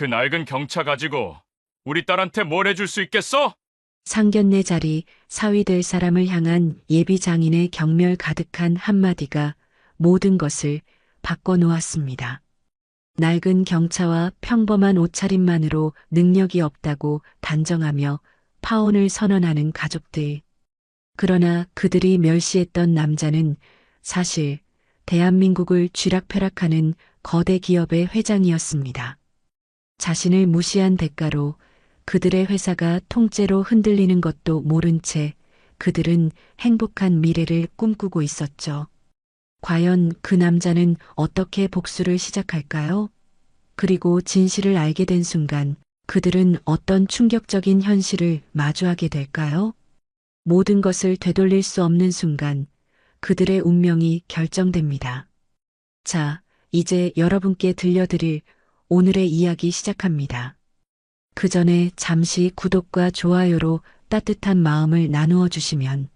그 낡은 경차 가지고 우리 딸한테 뭘 해줄 수 있겠어? 상견례 자리 사위 될 사람을 향한 예비 장인의 경멸 가득한 한마디가 모든 것을 바꿔놓았습니다. 낡은 경차와 평범한 옷차림만으로 능력이 없다고 단정하며 파혼을 선언하는 가족들. 그러나 그들이 멸시했던 남자는 사실 대한민국을 쥐락펴락하는 거대 기업의 회장이었습니다. 자신을 무시한 대가로 그들의 회사가 통째로 흔들리는 것도 모른 채 그들은 행복한 미래를 꿈꾸고 있었죠. 과연 그 남자는 어떻게 복수를 시작할까요? 그리고 진실을 알게 된 순간 그들은 어떤 충격적인 현실을 마주하게 될까요? 모든 것을 되돌릴 수 없는 순간 그들의 운명이 결정됩니다. 자, 이제 여러분께 들려드릴 오늘의 이야기 시작합니다. 그 전에 잠시 구독과 좋아요로 따뜻한 마음을 나누어 주시면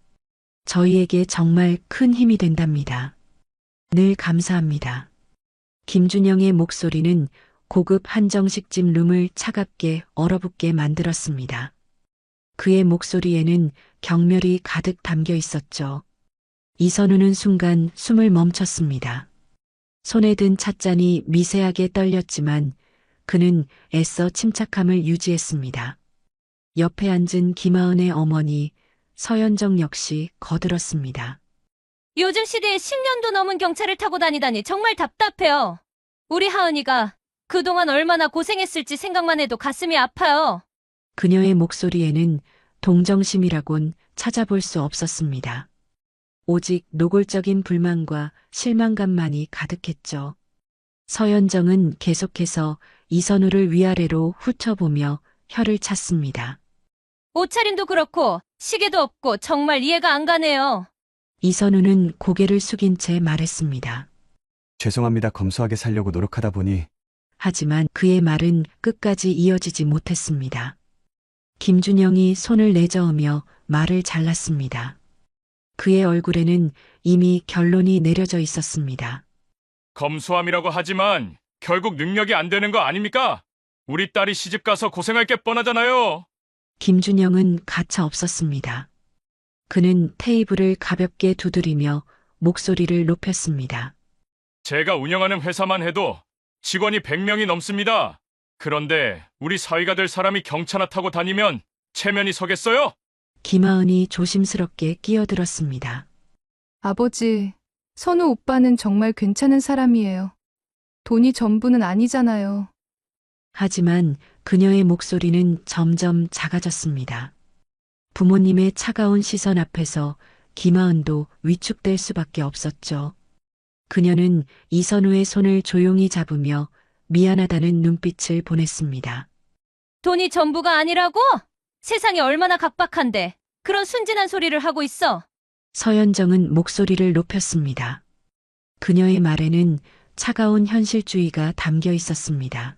저희에게 정말 큰 힘이 된답니다. 늘 감사합니다. 김준영의 목소리는 고급 한정식집 룸을 차갑게 얼어붙게 만들었습니다. 그의 목소리에는 경멸이 가득 담겨 있었죠. 이선우는 순간 숨을 멈췄습니다. 손에 든 찻잔이 미세하게 떨렸지만 그는 애써 침착함을 유지했습니다. 옆에 앉은 김하은의 어머니 서연정 역시 거들었습니다. 요즘 시대에 10년도 넘은 경차를 타고 다니다니 정말 답답해요. 우리 하은이가 그동안 얼마나 고생했을지 생각만 해도 가슴이 아파요. 그녀의 목소리에는 동정심이라곤 찾아볼 수 없었습니다. 오직 노골적인 불만과 실망감만이 가득했죠. 서연정은 계속해서 이선우를 위아래로 훑어보며 혀를 찼습니다. 옷차림도 그렇고 시계도 없고 정말 이해가 안 가네요. 이선우는 고개를 숙인 채 말했습니다. 죄송합니다. 검소하게 살려고 노력하다 보니. 하지만 그의 말은 끝까지 이어지지 못했습니다. 김준영이 손을 내저으며 말을 잘랐습니다. 그의 얼굴에는 이미 결론이 내려져 있었습니다. 검소함이라고 하지만 결국 능력이 안 되는 거 아닙니까? 우리 딸이 시집가서 고생할 게 뻔하잖아요. 김준영은 가차 없었습니다. 그는 테이블을 가볍게 두드리며 목소리를 높였습니다. 제가 운영하는 회사만 해도 직원이 100명이 넘습니다. 그런데 우리 사위가 될 사람이 경차나 타고 다니면 체면이 서겠어요? 김하은이 조심스럽게 끼어들었습니다. 아버지, 선우 오빠는 정말 괜찮은 사람이에요. 돈이 전부는 아니잖아요. 하지만 그녀의 목소리는 점점 작아졌습니다. 부모님의 차가운 시선 앞에서 김하은도 위축될 수밖에 없었죠. 그녀는 이선우의 손을 조용히 잡으며 미안하다는 눈빛을 보냈습니다. 돈이 전부가 아니라고? 세상이 얼마나 각박한데 그런 순진한 소리를 하고 있어. 서연정은 목소리를 높였습니다. 그녀의 말에는 차가운 현실주의가 담겨 있었습니다.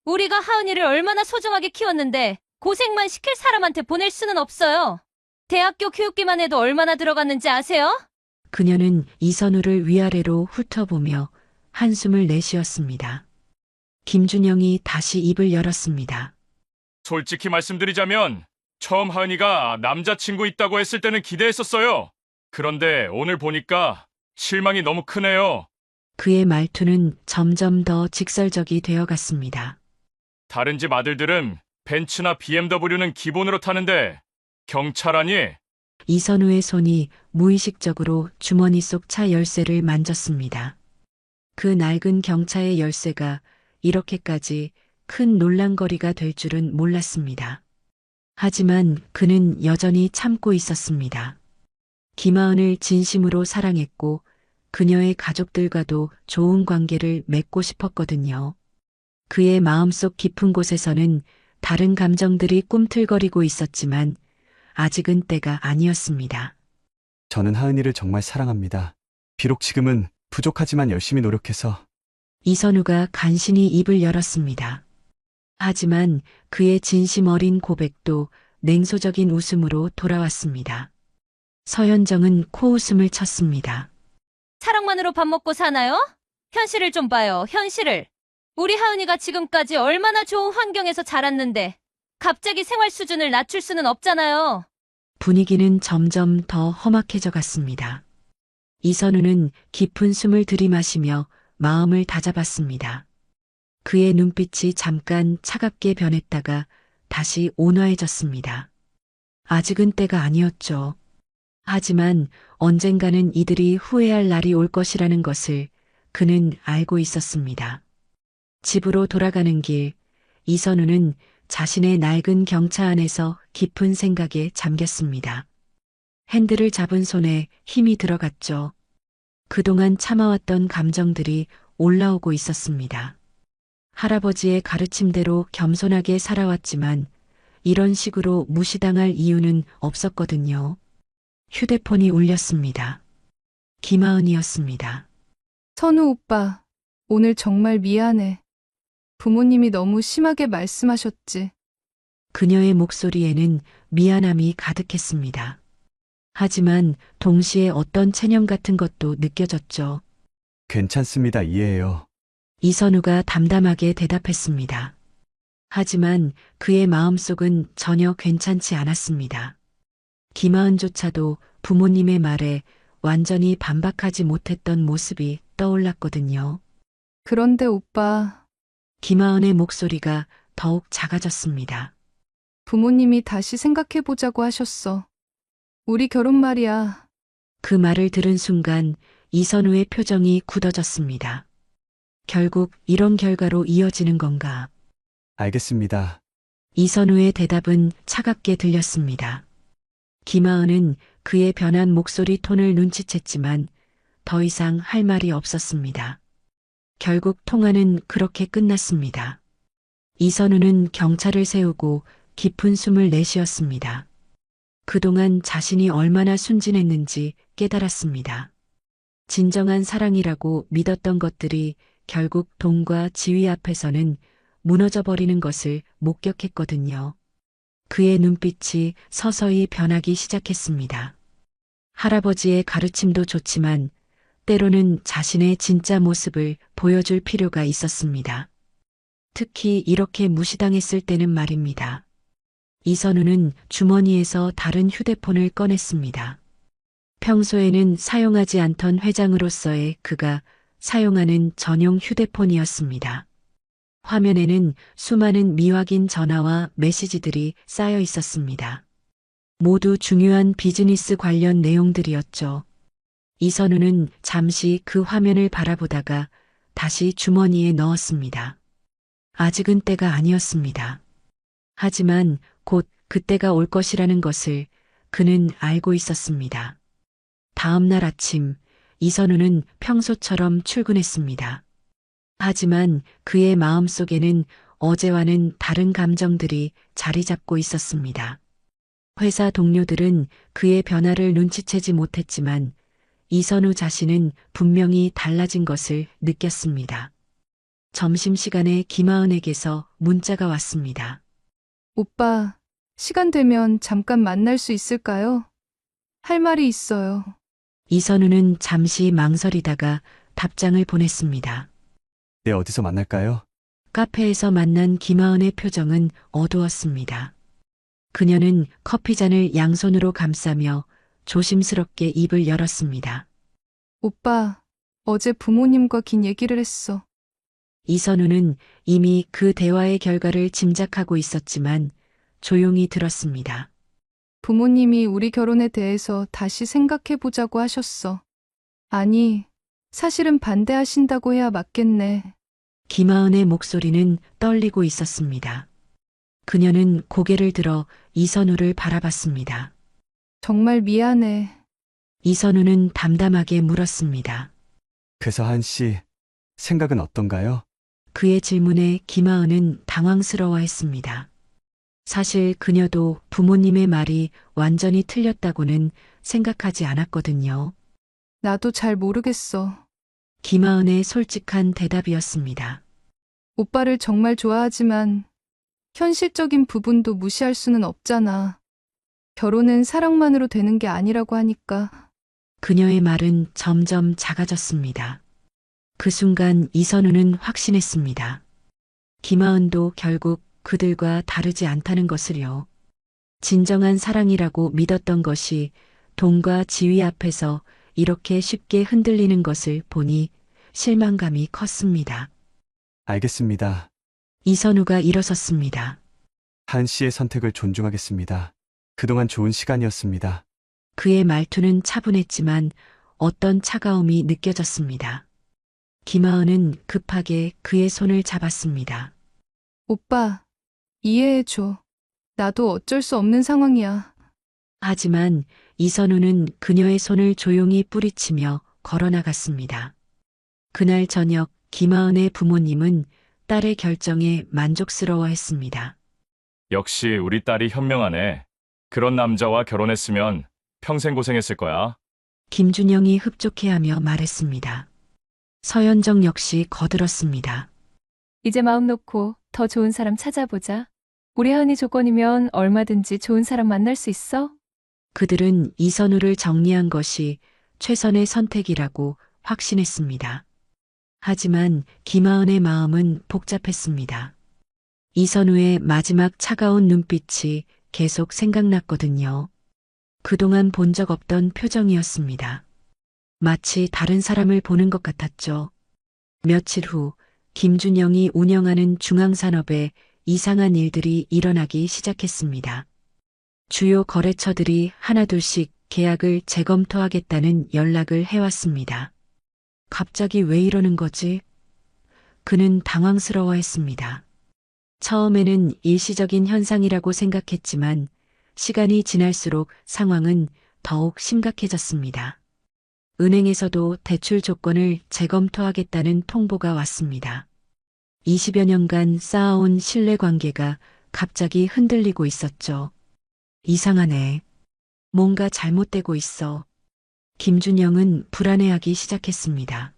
우리가 하은이를 얼마나 소중하게 키웠는데 고생만 시킬 사람한테 보낼 수는 없어요. 대학교 교육비만 해도 얼마나 들어갔는지 아세요? 그녀는 이선우를 위아래로 훑어보며 한숨을 내쉬었습니다. 김준영이 다시 입을 열었습니다. 솔직히 말씀드리자면 처음 하은이가 남자친구 있다고 했을 때는 기대했었어요. 그런데 오늘 보니까 실망이 너무 크네요. 그의 말투는 점점 더 직설적이 되어갔습니다. 다른 집 아들들은 벤츠나 BMW는 기본으로 타는데 경차라니? 이선우의 손이 무의식적으로 주머니 속 차 열쇠를 만졌습니다. 그 낡은 경차의 열쇠가 이렇게까지 큰 논란거리가 될 줄은 몰랐습니다. 하지만 그는 여전히 참고 있었습니다. 김하은을 진심으로 사랑했고 그녀의 가족들과도 좋은 관계를 맺고 싶었거든요. 그의 마음속 깊은 곳에서는 다른 감정들이 꿈틀거리고 있었지만 아직은 때가 아니었습니다. 저는 하은이를 정말 사랑합니다. 비록 지금은 부족하지만 열심히 노력해서. 이선우가 간신히 입을 열었습니다. 하지만 그의 진심 어린 고백도 냉소적인 웃음으로 돌아왔습니다. 서연정은 코웃음을 쳤습니다. 사랑만으로 밥 먹고 사나요? 현실을 좀 봐요, 현실을. 우리 하은이가 지금까지 얼마나 좋은 환경에서 자랐는데 갑자기 생활 수준을 낮출 수는 없잖아요. 분위기는 점점 더 험악해져 갔습니다. 이선우는 깊은 숨을 들이마시며 마음을 다잡았습니다. 그의 눈빛이 잠깐 차갑게 변했다가 다시 온화해졌습니다. 아직은 때가 아니었죠. 하지만 언젠가는 이들이 후회할 날이 올 것이라는 것을 그는 알고 있었습니다. 집으로 돌아가는 길, 이선우는 자신의 낡은 경차 안에서 깊은 생각에 잠겼습니다. 핸들을 잡은 손에 힘이 들어갔죠. 그동안 참아왔던 감정들이 올라오고 있었습니다. 할아버지의 가르침대로 겸손하게 살아왔지만 이런 식으로 무시당할 이유는 없었거든요. 휴대폰이 울렸습니다. 김하은이었습니다. 선우 오빠, 오늘 정말 미안해. 부모님이 너무 심하게 말씀하셨지. 그녀의 목소리에는 미안함이 가득했습니다. 하지만 동시에 어떤 체념 같은 것도 느껴졌죠. 괜찮습니다. 이해해요. 이선우가 담담하게 대답했습니다. 하지만 그의 마음속은 전혀 괜찮지 않았습니다. 김하은조차도 부모님의 말에 완전히 반박하지 못했던 모습이 떠올랐거든요. 그런데 오빠, 김하은의 목소리가 더욱 작아졌습니다. 부모님이 다시 생각해보자고 하셨어. 우리 결혼 말이야. 그 말을 들은 순간 이선우의 표정이 굳어졌습니다. 결국 이런 결과로 이어지는 건가? 알겠습니다. 이선우의 대답은 차갑게 들렸습니다. 김하은은 그의 변한 목소리 톤을 눈치챘지만 더 이상 할 말이 없었습니다. 결국 통화는 그렇게 끝났습니다. 이선우는 경차를 세우고 깊은 숨을 내쉬었습니다. 그동안 자신이 얼마나 순진했는지 깨달았습니다. 진정한 사랑이라고 믿었던 것들이 결국 돈과 지위 앞에서는 무너져버리는 것을 목격했거든요. 그의 눈빛이 서서히 변하기 시작했습니다. 할아버지의 가르침도 좋지만 때로는 자신의 진짜 모습을 보여줄 필요가 있었습니다. 특히 이렇게 무시당했을 때는 말입니다. 이선우는 주머니에서 다른 휴대폰을 꺼냈습니다. 평소에는 사용하지 않던 회장으로서의 그가 사용하는 전용 휴대폰이었습니다. 화면에는 수많은 미확인 전화와 메시지들이 쌓여 있었습니다. 모두 중요한 비즈니스 관련 내용들이었죠. 이선우는 잠시 그 화면을 바라보다가 다시 주머니에 넣었습니다. 아직은 때가 아니었습니다. 하지만 곧 그때가 올 것이라는 것을 그는 알고 있었습니다. 다음 날 아침, 이선우는 평소처럼 출근했습니다. 하지만 그의 마음속에는 어제와는 다른 감정들이 자리 잡고 있었습니다. 회사 동료들은 그의 변화를 눈치채지 못했지만 이선우 자신은 분명히 달라진 것을 느꼈습니다. 점심시간에 김하은에게서 문자가 왔습니다. 오빠, 시간 되면 잠깐 만날 수 있을까요? 할 말이 있어요. 이선우는 잠시 망설이다가 답장을 보냈습니다. 네, 어디서 만날까요? 카페에서 만난 김하은의 표정은 어두웠습니다. 그녀는 커피잔을 양손으로 감싸며 조심스럽게 입을 열었습니다. 오빠, 어제 부모님과 긴 얘기를 했어. 이선우는 이미 그 대화의 결과를 짐작하고 있었지만 조용히 들었습니다. 부모님이 우리 결혼에 대해서 다시 생각해보자고 하셨어. 아니, 사실은 반대하신다고 해야 맞겠네. 김하은의 목소리는 떨리고 있었습니다. 그녀는 고개를 들어 이선우를 바라봤습니다. 정말 미안해. 이선우는 담담하게 물었습니다. 그래서 한 씨, 생각은 어떤가요? 그의 질문에 김하은은 당황스러워했습니다. 사실 그녀도 부모님의 말이 완전히 틀렸다고는 생각하지 않았거든요. 나도 잘 모르겠어. 김하은의 솔직한 대답이었습니다. 오빠를 정말 좋아하지만 현실적인 부분도 무시할 수는 없잖아. 결혼은 사랑만으로 되는 게 아니라고 하니까. 그녀의 말은 점점 작아졌습니다. 그 순간 이선우는 확신했습니다. 김하은도 결국 그들과 다르지 않다는 것을요. 진정한 사랑이라고 믿었던 것이 돈과 지위 앞에서 이렇게 쉽게 흔들리는 것을 보니 실망감이 컸습니다. 알겠습니다. 이선우가 일어섰습니다. 하은 씨의 선택을 존중하겠습니다. 그동안 좋은 시간이었습니다. 그의 말투는 차분했지만 어떤 차가움이 느껴졌습니다. 김하은은 급하게 그의 손을 잡았습니다. 오빠, 이해해줘. 나도 어쩔 수 없는 상황이야. 하지만 이선우는 그녀의 손을 조용히 뿌리치며 걸어나갔습니다. 그날 저녁 김하은의 부모님은 딸의 결정에 만족스러워했습니다. 역시 우리 딸이 현명하네. 그런 남자와 결혼했으면 평생 고생했을 거야. 김준영이 흡족해하며 말했습니다. 서현정 역시 거들었습니다. 이제 마음 놓고 더 좋은 사람 찾아보자. 우리 하은이 조건이면 얼마든지 좋은 사람 만날 수 있어? 그들은 이선우를 정리한 것이 최선의 선택이라고 확신했습니다. 하지만 김하은의 마음은 복잡했습니다. 이선우의 마지막 차가운 눈빛이 계속 생각났거든요. 그동안 본 적 없던 표정이었습니다. 마치 다른 사람을 보는 것 같았죠. 며칠 후 김준영이 운영하는 중앙산업에 이상한 일들이 일어나기 시작했습니다. 주요 거래처들이 하나둘씩 계약을 재검토하겠다는 연락을 해왔습니다. 갑자기 왜 이러는 거지? 그는 당황스러워했습니다. 처음에는 일시적인 현상이라고 생각했지만 시간이 지날수록 상황은 더욱 심각해졌습니다. 은행에서도 대출 조건을 재검토하겠다는 통보가 왔습니다. 20여 년간 쌓아온 신뢰관계가 갑자기 흔들리고 있었죠. 이상하네. 뭔가 잘못되고 있어. 김준영은 불안해하기 시작했습니다.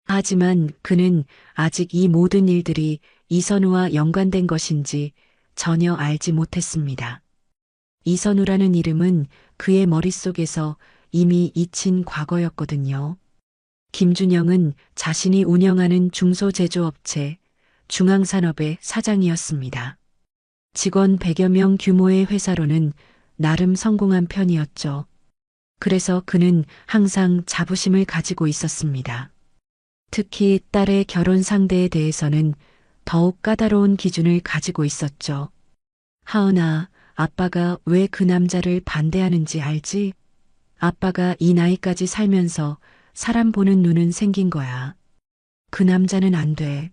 하지만 그는 아직 이 모든 일들이 이선우와 연관된 것인지 전혀 알지 못했습니다. 이선우라는 이름은 그의 머릿속에서 이미 잊힌 과거였거든요. 김준영은 자신이 운영하는 중소제조업체 중앙산업의 사장이었습니다. 직원 100여 명 규모의 회사로는 나름 성공한 편이었죠. 그래서 그는 항상 자부심을 가지고 있었습니다. 특히 딸의 결혼 상대에 대해서는 더욱 까다로운 기준을 가지고 있었죠. 하은아, 아빠가 왜 그 남자를 반대하는지 알지? 아빠가 이 나이까지 살면서 사람 보는 눈은 생긴 거야. 그 남자는 안 돼.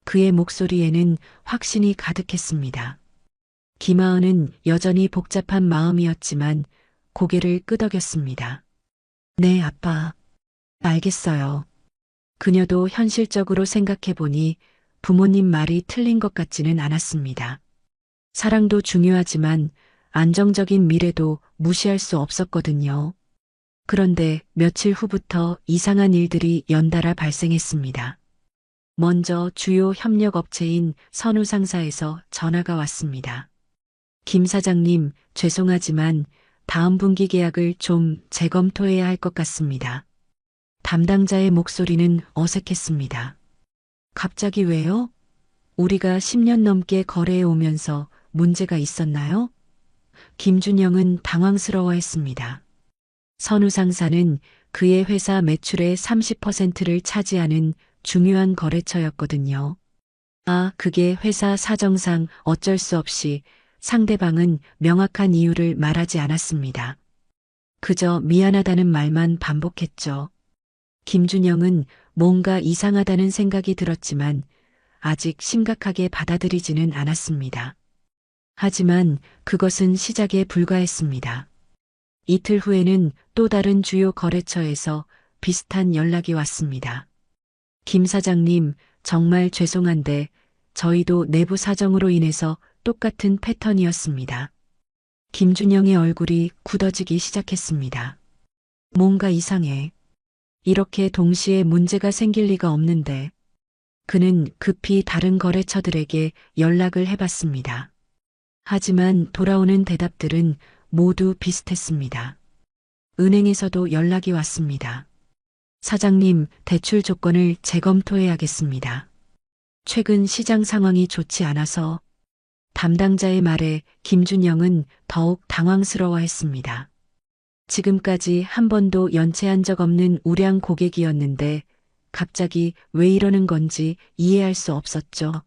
그의 목소리에는 확신이 가득했습니다. 김하은은 여전히 복잡한 마음이었지만 고개를 끄덕였습니다. 네, 아빠. 알겠어요. 그녀도 현실적으로 생각해보니 부모님 말이 틀린 것 같지는 않았습니다. 사랑도 중요하지만 안정적인 미래도 무시할 수 없었거든요. 그런데 며칠 후부터 이상한 일들이 연달아 발생했습니다. 먼저 주요 협력업체인 선우상사에서 전화가 왔습니다. 김 사장님, 죄송하지만 다음 분기 계약을 좀 재검토해야 할 것 같습니다. 담당자의 목소리는 어색했습니다. 갑자기 왜요? 우리가 10년 넘게 거래해 오면서 문제가 있었나요? 김준영은 당황스러워했습니다. 선우상사는 그의 회사 매출의 30%를 차지하는 중요한 거래처였거든요. 그게 회사 사정상 어쩔 수 없이 상대방은 명확한 이유를 말하지 않았습니다. 그저 미안하다는 말만 반복했죠. 김준영은 뭔가 이상하다는 생각이 들었지만 아직 심각하게 받아들이지는 않았습니다. 하지만 그것은 시작에 불과했습니다. 이틀 후에는 또 다른 주요 거래처에서 비슷한 연락이 왔습니다. 김 사장님, 정말 죄송한데 저희도 내부 사정으로 인해서 똑같은 패턴이었습니다. 김준영의 얼굴이 굳어지기 시작했습니다. 뭔가 이상해. 이렇게 동시에 문제가 생길 리가 없는데. 그는 급히 다른 거래처들에게 연락을 해봤습니다. 하지만 돌아오는 대답들은 모두 비슷했습니다. 은행에서도 연락이 왔습니다. 사장님, 대출 조건을 재검토해야겠습니다. 최근 시장 상황이 좋지 않아서 담당자의 말에 김준영은 더욱 당황스러워했습니다. 지금까지 한 번도 연체한 적 없는 우량 고객이었는데 갑자기 왜 이러는 건지 이해할 수 없었죠.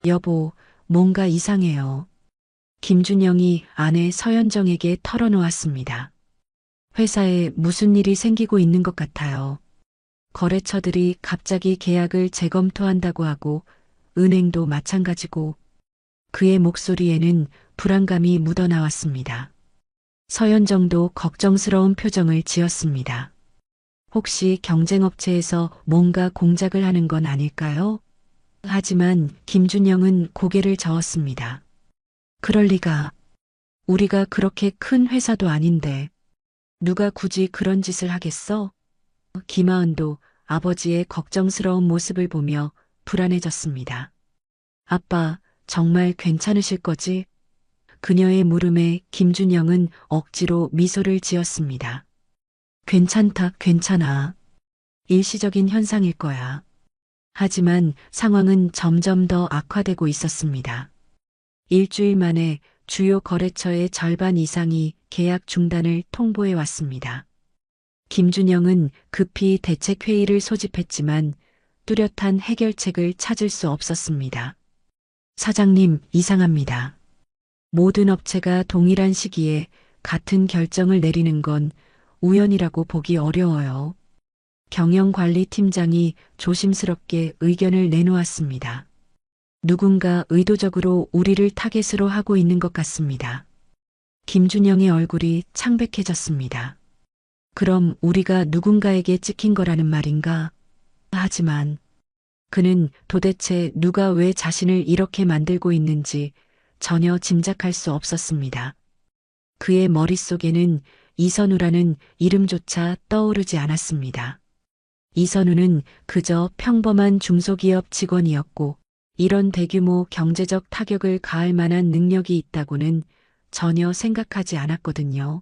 여보, 뭔가 이상해요. 김준영이 아내 서연정에게 털어놓았습니다. 회사에 무슨 일이 생기고 있는 것 같아요. 거래처들이 갑자기 계약을 재검토한다고 하고 은행도 마찬가지고 그의 목소리에는 불안감이 묻어나왔습니다. 서연정도 걱정스러운 표정을 지었습니다. 혹시 경쟁업체에서 뭔가 공작을 하는 건 아닐까요? 하지만 김준영은 고개를 저었습니다. 그럴 리가. 우리가 그렇게 큰 회사도 아닌데 누가 굳이 그런 짓을 하겠어? 김하은도 아버지의 걱정스러운 모습을 보며 불안해졌습니다. 아빠, 정말 괜찮으실 거지? 그녀의 물음에 김준영은 억지로 미소를 지었습니다. 괜찮다, 괜찮아. 일시적인 현상일 거야. 하지만 상황은 점점 더 악화되고 있었습니다. 일주일 만에 주요 거래처의 절반 이상이 계약 중단을 통보해 왔습니다. 김준영은 급히 대책회의를 소집했지만 뚜렷한 해결책을 찾을 수 없었습니다. 사장님, 이상합니다. 모든 업체가 동일한 시기에 같은 결정을 내리는 건 우연이라고 보기 어려워요. 경영관리팀장이 조심스럽게 의견을 내놓았습니다. 누군가 의도적으로 우리를 타겟으로 하고 있는 것 같습니다. 김준영의 얼굴이 창백해졌습니다. 그럼 우리가 누군가에게 찍힌 거라는 말인가? 하지만 그는 도대체 누가 왜 자신을 이렇게 만들고 있는지 전혀 짐작할 수 없었습니다. 그의 머릿속에는 이선우라는 이름조차 떠오르지 않았습니다. 이선우는 그저 평범한 중소기업 직원이었고 이런 대규모 경제적 타격을 가할 만한 능력이 있다고는 전혀 생각하지 않았거든요.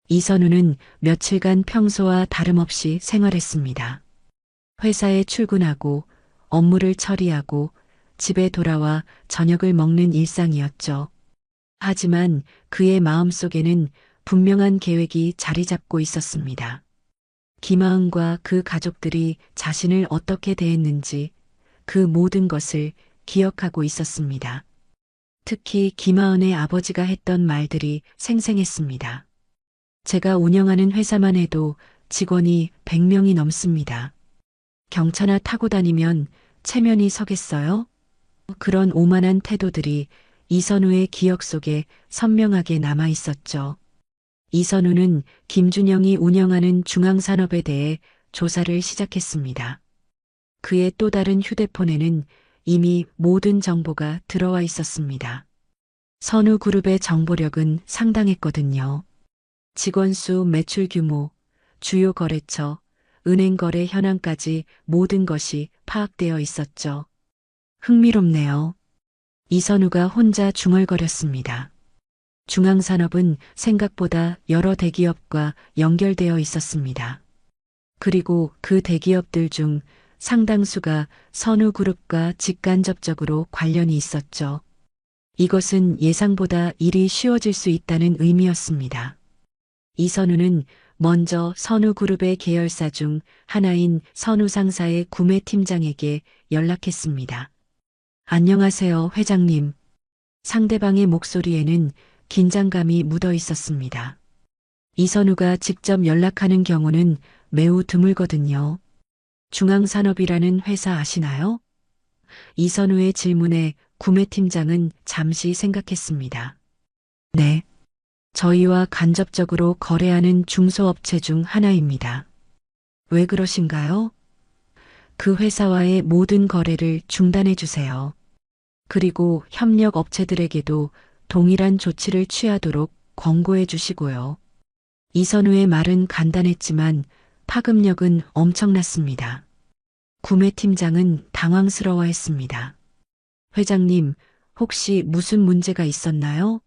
이선우는 며칠간 평소와 다름없이 생활했습니다. 회사에 출근하고 업무를 처리하고 집에 돌아와 저녁을 먹는 일상이었죠. 하지만 그의 마음속에는 분명한 계획이 자리 잡고 있었습니다. 김하은과 그 가족들이 자신을 어떻게 대했는지 그 모든 것을 기억하고 있었습니다. 특히 김하은의 아버지가 했던 말들이 생생했습니다. 제가 운영하는 회사만 해도 직원이 100명이 넘습니다. 경차나 타고 다니면 체면이 서겠어요? 그런 오만한 태도들이 이선우의 기억 속에 선명하게 남아 있었죠. 이선우는 김준영이 운영하는 중앙산업에 대해 조사를 시작했습니다. 그의 또 다른 휴대폰에는 이미 모든 정보가 들어와 있었습니다. 선우그룹의 정보력은 상당했거든요. 직원 수, 매출 규모, 주요 거래처, 은행 거래 현황까지 모든 것이 파악되어 있었죠. 흥미롭네요. 이선우가 혼자 중얼거렸습니다. 중앙산업은 생각보다 여러 대기업과 연결되어 있었습니다. 그리고 그 대기업들 중 상당수가 선우그룹과 직간접적으로 관련이 있었죠. 이것은 예상보다 일이 쉬워질 수 있다는 의미였습니다. 이선우는 먼저 선우그룹의 계열사 중 하나인 선우상사의 구매팀장에게 연락했습니다. 안녕하세요, 회장님. 상대방의 목소리에는 긴장감이 묻어 있었습니다. 이선우가 직접 연락하는 경우는 매우 드물거든요. 중앙산업이라는 회사 아시나요? 이선우의 질문에 구매팀장은 잠시 생각했습니다. 네. 저희와 간접적으로 거래하는 중소업체 중 하나입니다. 왜 그러신가요? 그 회사와의 모든 거래를 중단해 주세요. 그리고 협력 업체들에게도 동일한 조치를 취하도록 권고해 주시고요. 이선우의 말은 간단했지만 파급력은 엄청났습니다. 구매팀장은 당황스러워했습니다. 회장님, 혹시 무슨 문제가 있었나요?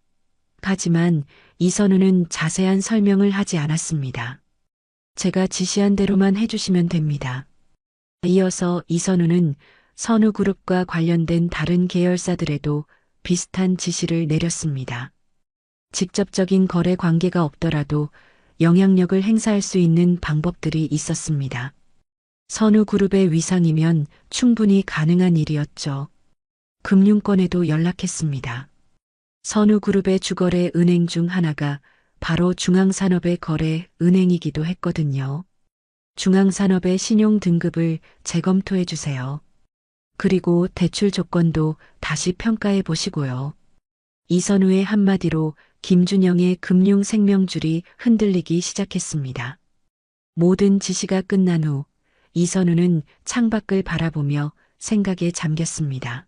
하지만 이선우는 자세한 설명을 하지 않았습니다. 제가 지시한 대로만 해주시면 됩니다. 이어서 이선우는 선우그룹과 관련된 다른 계열사들에도 비슷한 지시를 내렸습니다. 직접적인 거래 관계가 없더라도 영향력을 행사할 수 있는 방법들이 있었습니다. 선우그룹의 위상이면 충분히 가능한 일이었죠. 금융권에도 연락했습니다. 선우그룹의 주거래 은행 중 하나가 바로 중앙산업의 거래 은행이기도 했거든요. 중앙산업의 신용 등급을 재검토해 주세요. 그리고 대출 조건도 다시 평가해 보시고요. 이선우의 한마디로 김준영의 금융 생명줄이 흔들리기 시작했습니다. 모든 지시가 끝난 후 이선우는 창밖을 바라보며 생각에 잠겼습니다.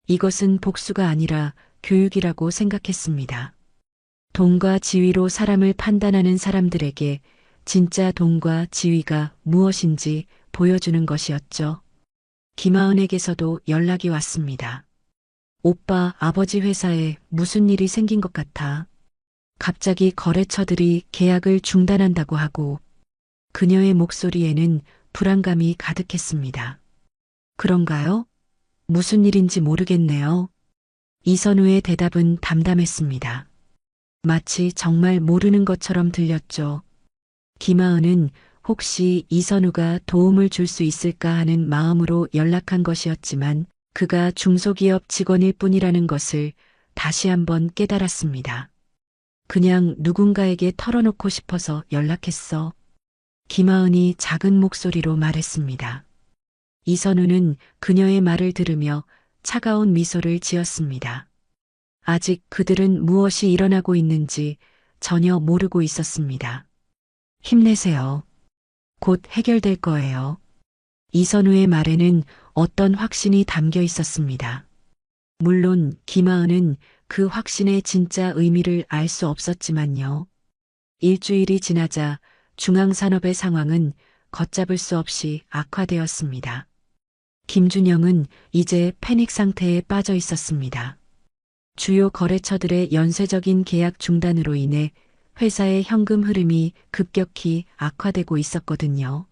이것은 복수가 아니라 교육이라고 생각했습니다. 돈과 지위로 사람을 판단하는 사람들에게 진짜 돈과 지위가 무엇인지 보여주는 것이었죠. 김하은에게서도 연락이 왔습니다. 오빠, 아버지 회사에 무슨 일이 생긴 것 같아. 갑자기 거래처들이 계약을 중단한다고 하고 그녀의 목소리에는 불안감이 가득했습니다. 그런가요? 무슨 일인지 모르겠네요. 이선우의 대답은 담담했습니다. 마치 정말 모르는 것처럼 들렸죠. 김하은은 혹시 이선우가 도움을 줄 수 있을까 하는 마음으로 연락한 것이었지만 그가 중소기업 직원일 뿐이라는 것을 다시 한번 깨달았습니다. 그냥 누군가에게 털어놓고 싶어서 연락했어. 김하은이 작은 목소리로 말했습니다. 이선우는 그녀의 말을 들으며 차가운 미소를 지었습니다. 아직 그들은 무엇이 일어나고 있는지 전혀 모르고 있었습니다. 힘내세요. 곧 해결될 거예요. 이선우의 말에는 어떤 확신이 담겨 있었습니다. 물론 김하은은 그 확신의 진짜 의미를 알 수 없었지만요. 일주일이 지나자 중앙산업의 상황은 걷잡을 수 없이 악화되었습니다. 김준영은 이제 패닉 상태에 빠져 있었습니다. 주요 거래처들의 연쇄적인 계약 중단으로 인해 회사의 현금 흐름이 급격히 악화되고 있었거든요.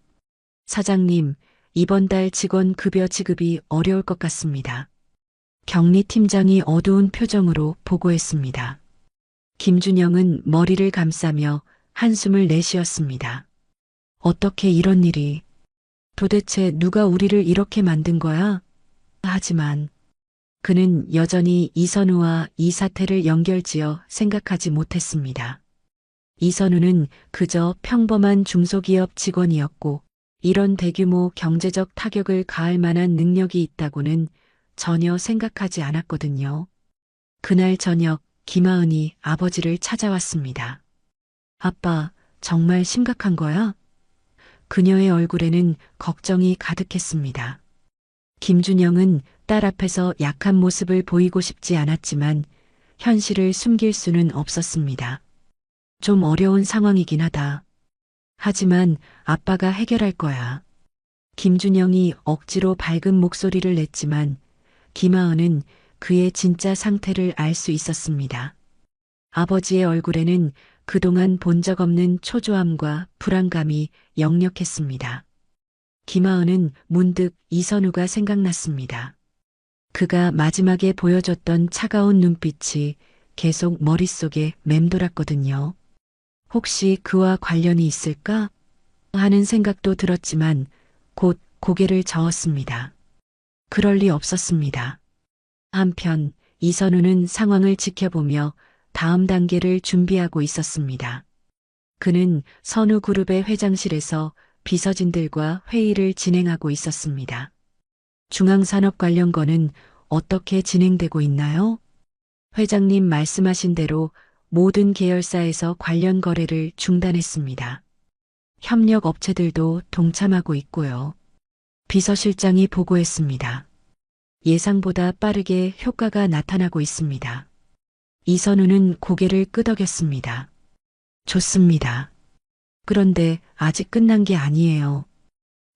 사장님, 이번 달 직원 급여 지급이 어려울 것 같습니다. 경리팀장이 어두운 표정으로 보고했습니다. 김준영은 머리를 감싸며 한숨을 내쉬었습니다. 어떻게 이런 일이? 도대체 누가 우리를 이렇게 만든 거야? 하지만 그는 여전히 이선우와 이 사태를 연결지어 생각하지 못했습니다. 이선우는 그저 평범한 중소기업 직원이었고 이런 대규모 경제적 타격을 가할 만한 능력이 있다고는 전혀 생각하지 않았거든요. 그날 저녁 김하은이 아버지를 찾아왔습니다. 아빠, 정말 심각한 거야? 그녀의 얼굴에는 걱정이 가득했습니다. 김준영은 딸 앞에서 약한 모습을 보이고 싶지 않았지만 현실을 숨길 수는 없었습니다. 좀 어려운 상황이긴 하다. 하지만 아빠가 해결할 거야. 김준영이 억지로 밝은 목소리를 냈지만 김하은은 그의 진짜 상태를 알 수 있었습니다. 아버지의 얼굴에는 그동안 본 적 없는 초조함과 불안감이 역력했습니다. 김하은은 문득 이선우가 생각났습니다. 그가 마지막에 보여줬던 차가운 눈빛이 계속 머릿속에 맴돌았거든요. 혹시 그와 관련이 있을까? 하는 생각도 들었지만 곧 고개를 저었습니다. 그럴 리 없었습니다. 한편 이선우는 상황을 지켜보며 다음 단계를 준비하고 있었습니다. 그는 선우그룹의 회장실에서 비서진들과 회의를 진행하고 있었습니다. 중앙산업 관련 건은 어떻게 진행되고 있나요? 회장님 말씀하신 대로 모든 계열사에서 관련 거래를 중단했습니다. 협력 업체들도 동참하고 있고요. 비서실장이 보고했습니다. 예상보다 빠르게 효과가 나타나고 있습니다. 이선우는 고개를 끄덕였습니다. 좋습니다. 그런데 아직 끝난 게 아니에요.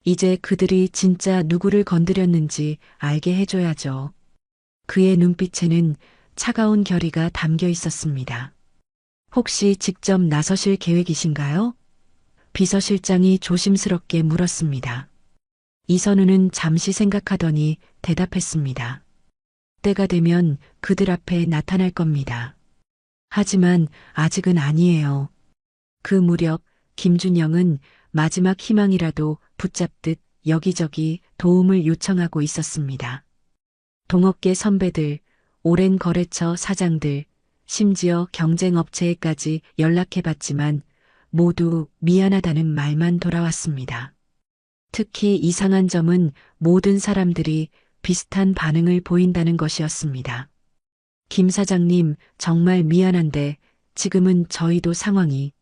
이제 그들이 진짜 누구를 건드렸는지 알게 해줘야죠. 그의 눈빛에는 차가운 결의가 담겨 있었습니다. 혹시 직접 나서실 계획이신가요? 비서실장이 조심스럽게 물었습니다. 이선우는 잠시 생각하더니 대답했습니다. 때가 되면 그들 앞에 나타날 겁니다. 하지만 아직은 아니에요. 그 무렵 김준영은 마지막 희망이라도 붙잡듯 여기저기 도움을 요청하고 있었습니다. 동업계 선배들, 오랜 거래처 사장들, 심지어 경쟁업체에까지 연락해봤지만 모두 미안하다는 말만 돌아왔습니다. 특히 이상한 점은 모든 사람들이 비슷한 반응을 보인다는 것이었습니다. 김 사장님, 정말 미안한데 지금은 저희도 상황이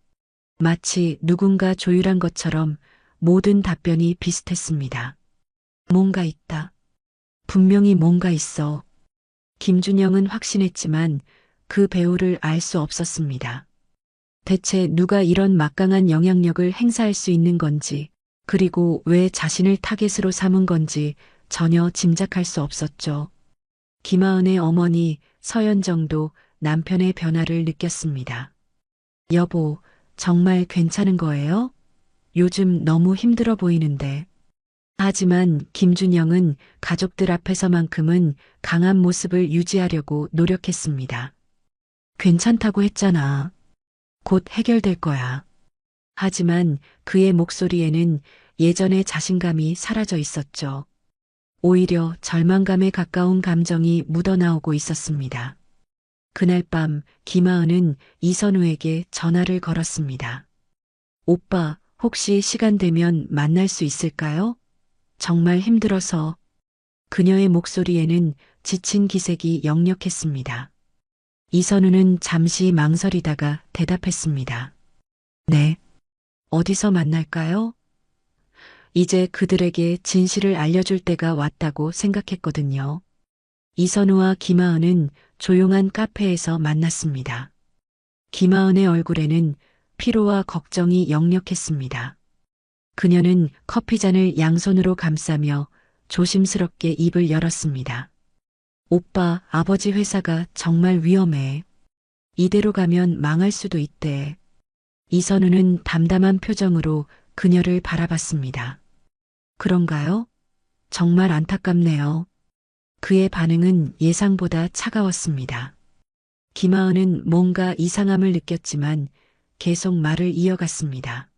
마치 누군가 조율한 것처럼 모든 답변이 비슷했습니다. 뭔가 있다. 분명히 뭔가 있어. 김준영은 확신했지만 그 배우를 알 수 없었습니다. 대체 누가 이런 막강한 영향력을 행사할 수 있는 건지, 그리고 왜 자신을 타겟으로 삼은 건지 전혀 짐작할 수 없었죠. 김하은의 어머니 서연정도 남편의 변화를 느꼈습니다. 여보, 정말 괜찮은 거예요? 요즘 너무 힘들어 보이는데. 하지만 김준영은 가족들 앞에서만큼은 강한 모습을 유지하려고 노력했습니다. 괜찮다고 했잖아. 곧 해결될 거야. 하지만 그의 목소리에는 예전의 자신감이 사라져 있었죠. 오히려 절망감에 가까운 감정이 묻어나오고 있었습니다. 그날 밤 김하은은 이선우에게 전화를 걸었습니다. 오빠, 혹시 시간 되면 만날 수 있을까요? 정말 힘들어서. 그녀의 목소리에는 지친 기색이 역력했습니다. 이선우는 잠시 망설이다가 대답했습니다. 네. 어디서 만날까요? 이제 그들에게 진실을 알려줄 때가 왔다고 생각했거든요. 이선우와 김하은은 조용한 카페에서 만났습니다. 김하은의 얼굴에는 피로와 걱정이 역력했습니다. 그녀는 커피잔을 양손으로 감싸며 조심스럽게 입을 열었습니다. 오빠, 아버지 회사가 정말 위험해. 이대로 가면 망할 수도 있대. 이선우는 담담한 표정으로 그녀를 바라봤습니다. 그런가요? 정말 안타깝네요. 그의 반응은 예상보다 차가웠습니다. 김하은은 뭔가 이상함을 느꼈지만 계속 말을 이어갔습니다.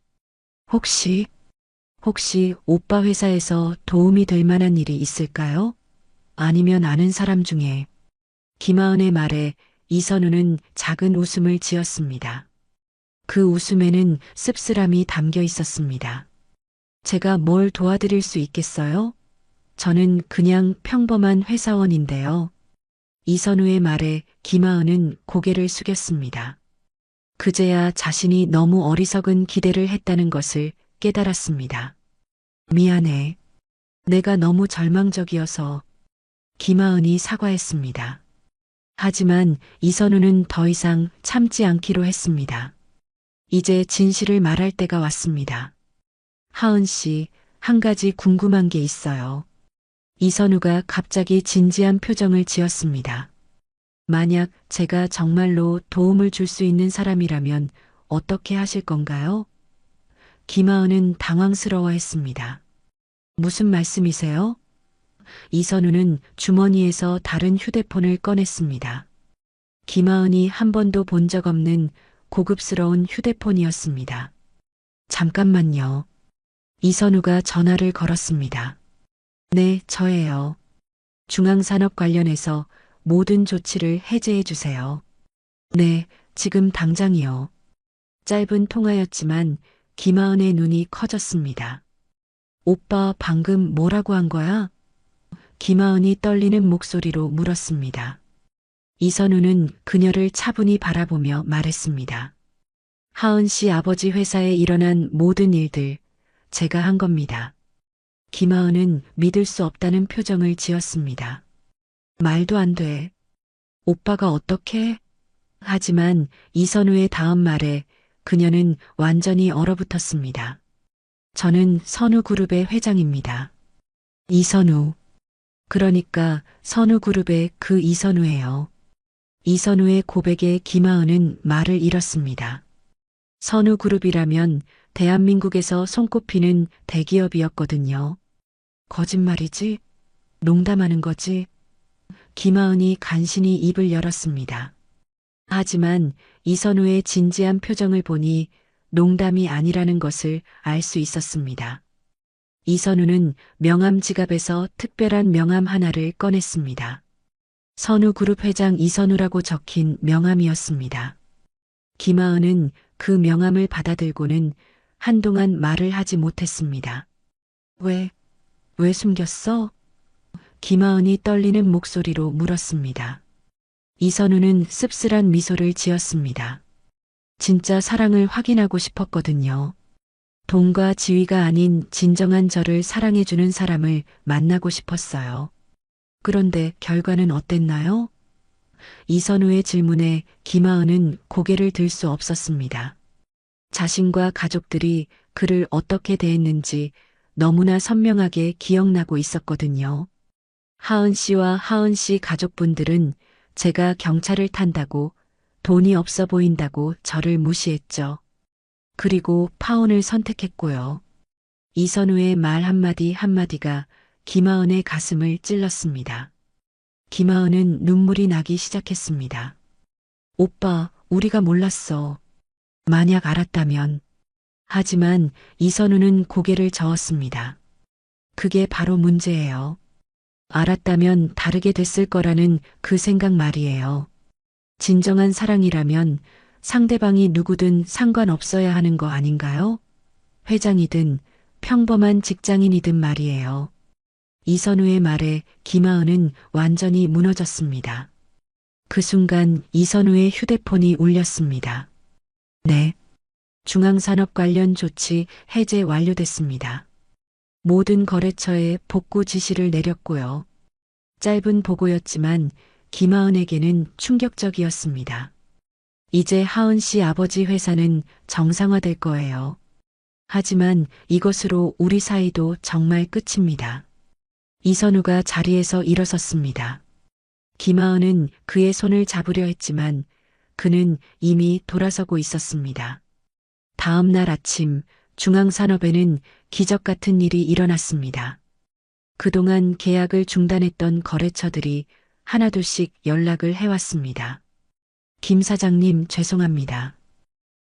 혹시 오빠 회사에서 도움이 될 만한 일이 있을까요? 아니면 아는 사람 중에. 김하은의 말에 이선우는 작은 웃음을 지었습니다. 그 웃음에는 씁쓸함이 담겨 있었습니다. 제가 뭘 도와드릴 수 있겠어요? 저는 그냥 평범한 회사원인데요. 이선우의 말에 김하은은 고개를 숙였습니다. 그제야 자신이 너무 어리석은 기대를 했다는 것을 깨달았습니다. 미안해. 내가 너무 절망적이어서. 김하은이 사과했습니다. 하지만 이선우는 더 이상 참지 않기로 했습니다. 이제 진실을 말할 때가 왔습니다. 하은 씨, 한 가지 궁금한 게 있어요. 이선우가 갑자기 진지한 표정을 지었습니다. 만약 제가 정말로 도움을 줄 수 있는 사람이라면 어떻게 하실 건가요? 김하은은 당황스러워했습니다. 무슨 말씀이세요? 이선우는 주머니에서 다른 휴대폰을 꺼냈습니다. 김하은이 한 번도 본 적 없는 고급스러운 휴대폰이었습니다. 잠깐만요. 이선우가 전화를 걸었습니다. 네, 저예요. 중앙산업 관련해서 모든 조치를 해제해 주세요. 네, 지금 당장이요. 짧은 통화였지만 김하은의 눈이 커졌습니다. 오빠 방금 뭐라고 한 거야? 김하은이 떨리는 목소리로 물었습니다. 이선우는 그녀를 차분히 바라보며 말했습니다. 하은 씨 아버지 회사에 일어난 모든 일들 제가 한 겁니다. 김하은은 믿을 수 없다는 표정을 지었습니다. 말도 안 돼. 오빠가 어떻게? 하지만 이선우의 다음 말에 그녀는 완전히 얼어붙었습니다. 저는 선우그룹의 회장입니다. 이선우. 그러니까 선우그룹의 그 이선우예요. 이선우의 고백에 김하은은 말을 잃었습니다. 선우그룹이라면 대한민국에서 손꼽히는 대기업이었거든요. 거짓말이지? 농담하는 거지? 김하은이 간신히 입을 열었습니다. 하지만 이선우의 진지한 표정을 보니 농담이 아니라는 것을 알 수 있었습니다. 이선우는 명함 지갑에서 특별한 명함 하나를 꺼냈습니다. 선우그룹 회장 이선우라고 적힌 명함이었습니다. 김하은은 그 명함을 받아들고는 한동안 말을 하지 못했습니다. 왜 숨겼어? 김하은이 떨리는 목소리로 물었습니다. 이선우는 씁쓸한 미소를 지었습니다. 진짜 사랑을 확인하고 싶었거든요. 돈과 지위가 아닌 진정한 저를 사랑해주는 사람을 만나고 싶었어요. 그런데 결과는 어땠나요? 이선우의 질문에 김하은은 고개를 들 수 없었습니다. 자신과 가족들이 그를 어떻게 대했는지 너무나 선명하게 기억나고 있었거든요. 하은 씨와 하은 씨 가족분들은 제가 경찰을 탄다고 돈이 없어 보인다고 저를 무시했죠. 그리고 파혼을 선택했고요. 이선우의 말 한마디 한마디가 김하은의 가슴을 찔렀습니다. 김하은은 눈물이 나기 시작했습니다. 오빠, 우리가 몰랐어. 만약 알았다면. 하지만 이선우는 고개를 저었습니다. 그게 바로 문제예요. 알았다면 다르게 됐을 거라는 그 생각 말이에요. 진정한 사랑이라면 상대방이 누구든 상관없어야 하는 거 아닌가요? 회장이든 평범한 직장인이든 말이에요. 이선우의 말에 김하은은 완전히 무너졌습니다. 그 순간 이선우의 휴대폰이 울렸습니다. 네. 중앙산업 관련 조치 해제 완료됐습니다. 모든 거래처에 복구 지시를 내렸고요. 짧은 보고였지만 김하은에게는 충격적이었습니다. 이제 하은 씨 아버지 회사는 정상화될 거예요. 하지만 이것으로 우리 사이도 정말 끝입니다. 이선우가 자리에서 일어섰습니다. 김하은은 그의 손을 잡으려 했지만 그는 이미 돌아서고 있었습니다. 다음 날 아침 중앙산업에는 기적 같은 일이 일어났습니다. 그동안 계약을 중단했던 거래처들이 하나둘씩 연락을 해왔습니다. 김 사장님 죄송합니다.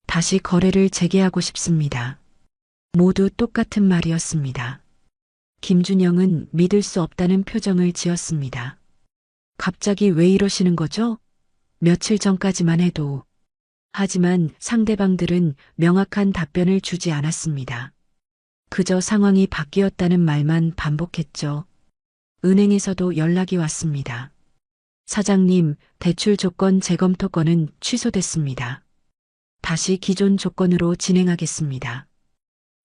다시 거래를 재개하고 싶습니다. 모두 똑같은 말이었습니다. 김준영은 믿을 수 없다는 표정을 지었습니다. 갑자기 왜 이러시는 거죠? 며칠 전까지만 해도. 하지만 상대방들은 명확한 답변을 주지 않았습니다. 그저 상황이 바뀌었다는 말만 반복했죠. 은행에서도 연락이 왔습니다. 사장님, 대출 조건 재검토 건은 취소됐습니다. 다시 기존 조건으로 진행하겠습니다.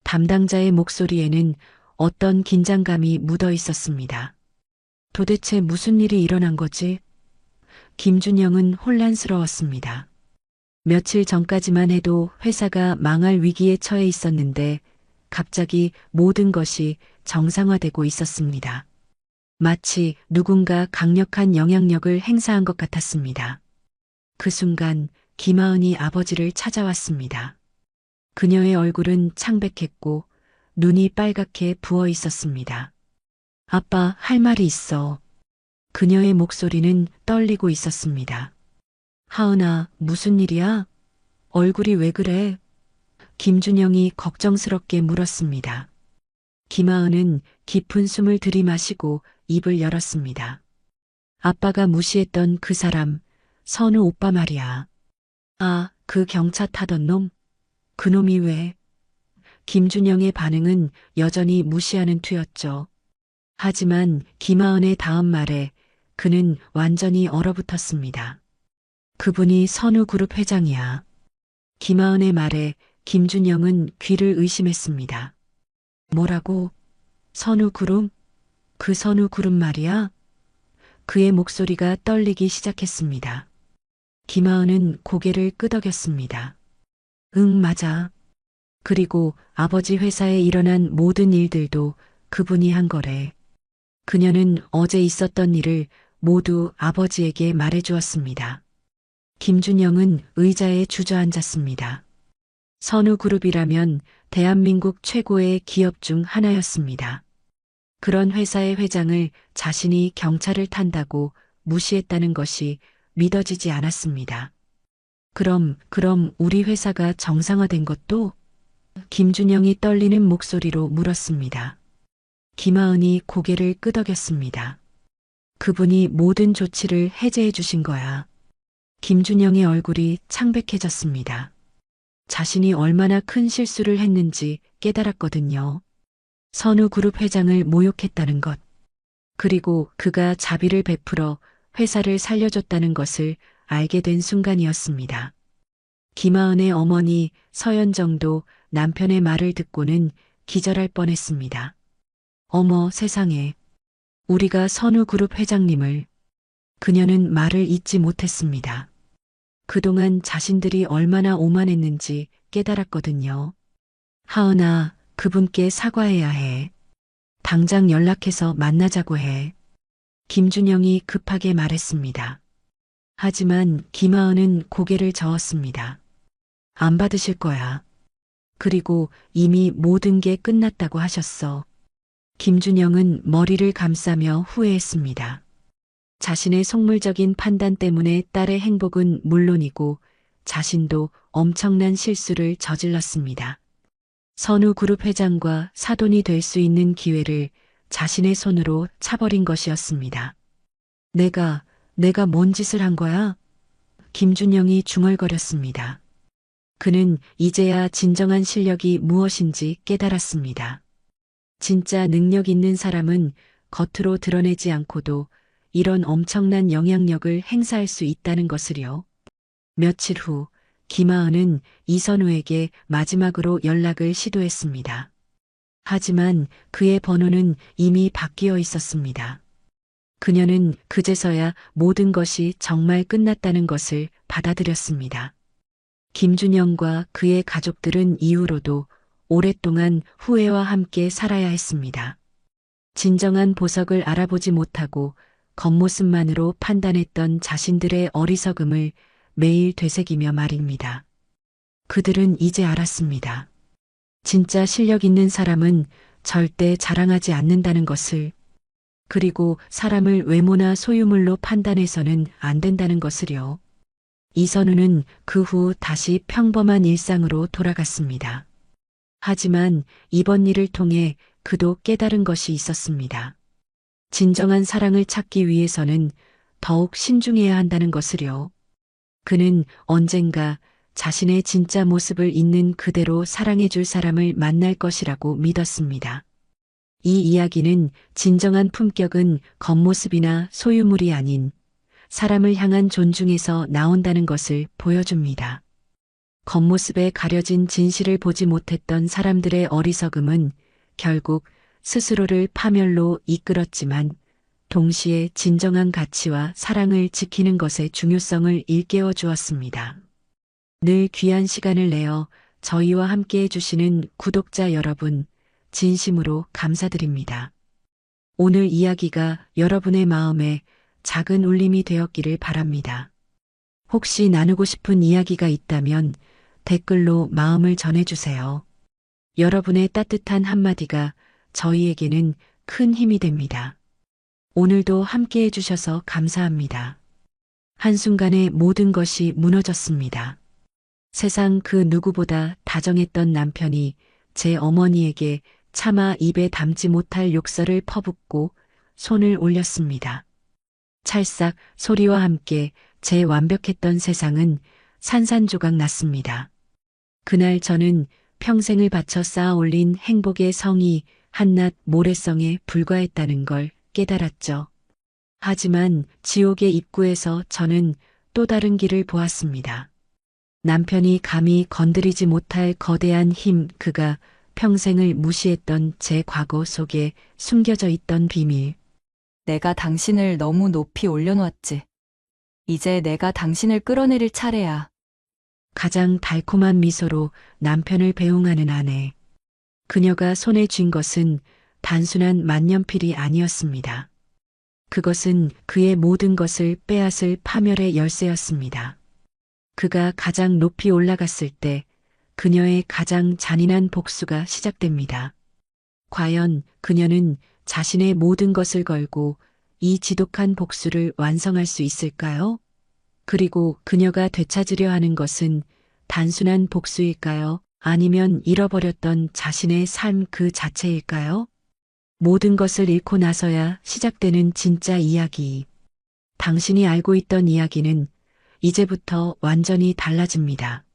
담당자의 목소리에는 어떤 긴장감이 묻어 있었습니다. 도대체 무슨 일이 일어난 거지? 김준영은 혼란스러웠습니다. 며칠 전까지만 해도 회사가 망할 위기에 처해 있었는데 갑자기 모든 것이 정상화되고 있었습니다. 마치 누군가 강력한 영향력을 행사한 것 같았습니다. 그 순간 김하은이 아버지를 찾아왔습니다. 그녀의 얼굴은 창백했고 눈이 빨갛게 부어 있었습니다. 아빠, 할 말이 있어. 그녀의 목소리는 떨리고 있었습니다. 하은아, 무슨 일이야? 얼굴이 왜 그래? 김준영이 걱정스럽게 물었습니다. 김하은은 깊은 숨을 들이마시고 입을 열었습니다. 아빠가 무시했던 그 사람, 선우 오빠 말이야. 아, 그 경차 타던 놈? 그놈이 왜? 김준영의 반응은 여전히 무시하는 투였죠. 하지만 김하은의 다음 말에 그는 완전히 얼어붙었습니다. 그분이 선우그룹 회장이야. 김하은의 말에 김준영은 귀를 의심했습니다. 뭐라고? 선우그룹? 그 선우그룹 말이야? 그의 목소리가 떨리기 시작했습니다. 김하은은 고개를 끄덕였습니다. 응, 맞아. 그리고 아버지 회사에 일어난 모든 일들도 그분이 한 거래. 그녀는 어제 있었던 일을 모두 아버지에게 말해주었습니다. 김준영은 의자에 주저앉았습니다. 선우그룹이라면 대한민국 최고의 기업 중 하나였습니다. 그런 회사의 회장을 자신이 경찰을 탄다고 무시했다는 것이 믿어지지 않았습니다. 그럼 우리 회사가 정상화된 것도? 김준영이 떨리는 목소리로 물었습니다. 김하은이 고개를 끄덕였습니다. 그분이 모든 조치를 해제해 주신 거야. 김준영의 얼굴이 창백해졌습니다. 자신이 얼마나 큰 실수를 했는지 깨달았거든요. 선우그룹 회장을 모욕했다는 것. 그리고 그가 자비를 베풀어 회사를 살려줬다는 것을 알게 된 순간이었습니다. 김하은의 어머니 서연정도 남편의 말을 듣고는 기절할 뻔했습니다. 어머 세상에. 우리가 선우그룹 회장님을. 그녀는 말을 잇지 못했습니다. 그동안 자신들이 얼마나 오만했는지 깨달았거든요. 하은아, 그분께 사과해야 해. 당장 연락해서 만나자고 해. 김준영이 급하게 말했습니다. 하지만 김하은은 고개를 저었습니다. 안 받으실 거야. 그리고 이미 모든 게 끝났다고 하셨어. 김준영은 머리를 감싸며 후회했습니다. 자신의 속물적인 판단 때문에 딸의 행복은 물론이고 자신도 엄청난 실수를 저질렀습니다. 선우그룹 회장과 사돈이 될 수 있는 기회를 자신의 손으로 차버린 것이었습니다. 내가 뭔 짓을 한 거야? 김준영이 중얼거렸습니다. 그는 이제야 진정한 실력이 무엇인지 깨달았습니다. 진짜 능력 있는 사람은 겉으로 드러내지 않고도 이런 엄청난 영향력을 행사할 수 있다는 것을요. 며칠 후 김하은은 이선우에게 마지막으로 연락을 시도했습니다. 하지만 그의 번호는 이미 바뀌어 있었습니다. 그녀는 그제서야 모든 것이 정말 끝났다는 것을 받아들였습니다. 김준영과 그의 가족들은 이후로도 오랫동안 후회와 함께 살아야 했습니다. 진정한 보석을 알아보지 못하고 겉모습만으로 판단했던 자신들의 어리석음을 매일 되새기며 말입니다. 그들은 이제 알았습니다. 진짜 실력 있는 사람은 절대 자랑하지 않는다는 것을, 그리고 사람을 외모나 소유물로 판단해서는 안 된다는 것을요. 이선우는 그 후 다시 평범한 일상으로 돌아갔습니다. 하지만 이번 일을 통해 그도 깨달은 것이 있었습니다. 진정한 사랑을 찾기 위해서는 더욱 신중해야 한다는 것을요. 그는 언젠가 자신의 진짜 모습을 있는 그대로 사랑해줄 사람을 만날 것이라고 믿었습니다. 이 이야기는 진정한 품격은 겉모습이나 소유물이 아닌 사람을 향한 존중에서 나온다는 것을 보여줍니다. 겉모습에 가려진 진실을 보지 못했던 사람들의 어리석음은 결국 스스로를 파멸로 이끌었지만 동시에 진정한 가치와 사랑을 지키는 것의 중요성을 일깨워 주었습니다. 늘 귀한 시간을 내어 저희와 함께 해주시는 구독자 여러분, 진심으로 감사드립니다. 오늘 이야기가 여러분의 마음에 작은 울림이 되었기를 바랍니다. 혹시 나누고 싶은 이야기가 있다면 댓글로 마음을 전해주세요. 여러분의 따뜻한 한마디가 저희에게는 큰 힘이 됩니다. 오늘도 함께 해주셔서 감사합니다. 한순간에 모든 것이 무너졌습니다. 세상 그 누구보다 다정했던 남편이 제 어머니에게 차마 입에 담지 못할 욕설을 퍼붓고 손을 올렸습니다. 찰싹 소리와 함께 제 완벽했던 세상은 산산조각 났습니다. 그날 저는 평생을 바쳐 쌓아 올린 행복의 성이 한낱 모래성에 불과했다는 걸 깨달았죠. 하지만 지옥의 입구에서 저는 또 다른 길을 보았습니다. 남편이 감히 건드리지 못할 거대한 힘, 그가 평생을 무시했던 제 과거 속에 숨겨져 있던 비밀. 내가 당신을 너무 높이 올려놓았지. 이제 내가 당신을 끌어내릴 차례야. 가장 달콤한 미소로 남편을 배웅하는 아내. 그녀가 손에 쥔 것은 단순한 만년필이 아니었습니다. 그것은 그의 모든 것을 빼앗을 파멸의 열쇠였습니다. 그가 가장 높이 올라갔을 때 그녀의 가장 잔인한 복수가 시작됩니다. 과연 그녀는 자신의 모든 것을 걸고 이 지독한 복수를 완성할 수 있을까요? 그리고 그녀가 되찾으려 하는 것은 단순한 복수일까요? 아니면 잃어버렸던 자신의 삶 그 자체일까요? 모든 것을 잃고 나서야 시작되는 진짜 이야기. 당신이 알고 있던 이야기는 이제부터 완전히 달라집니다.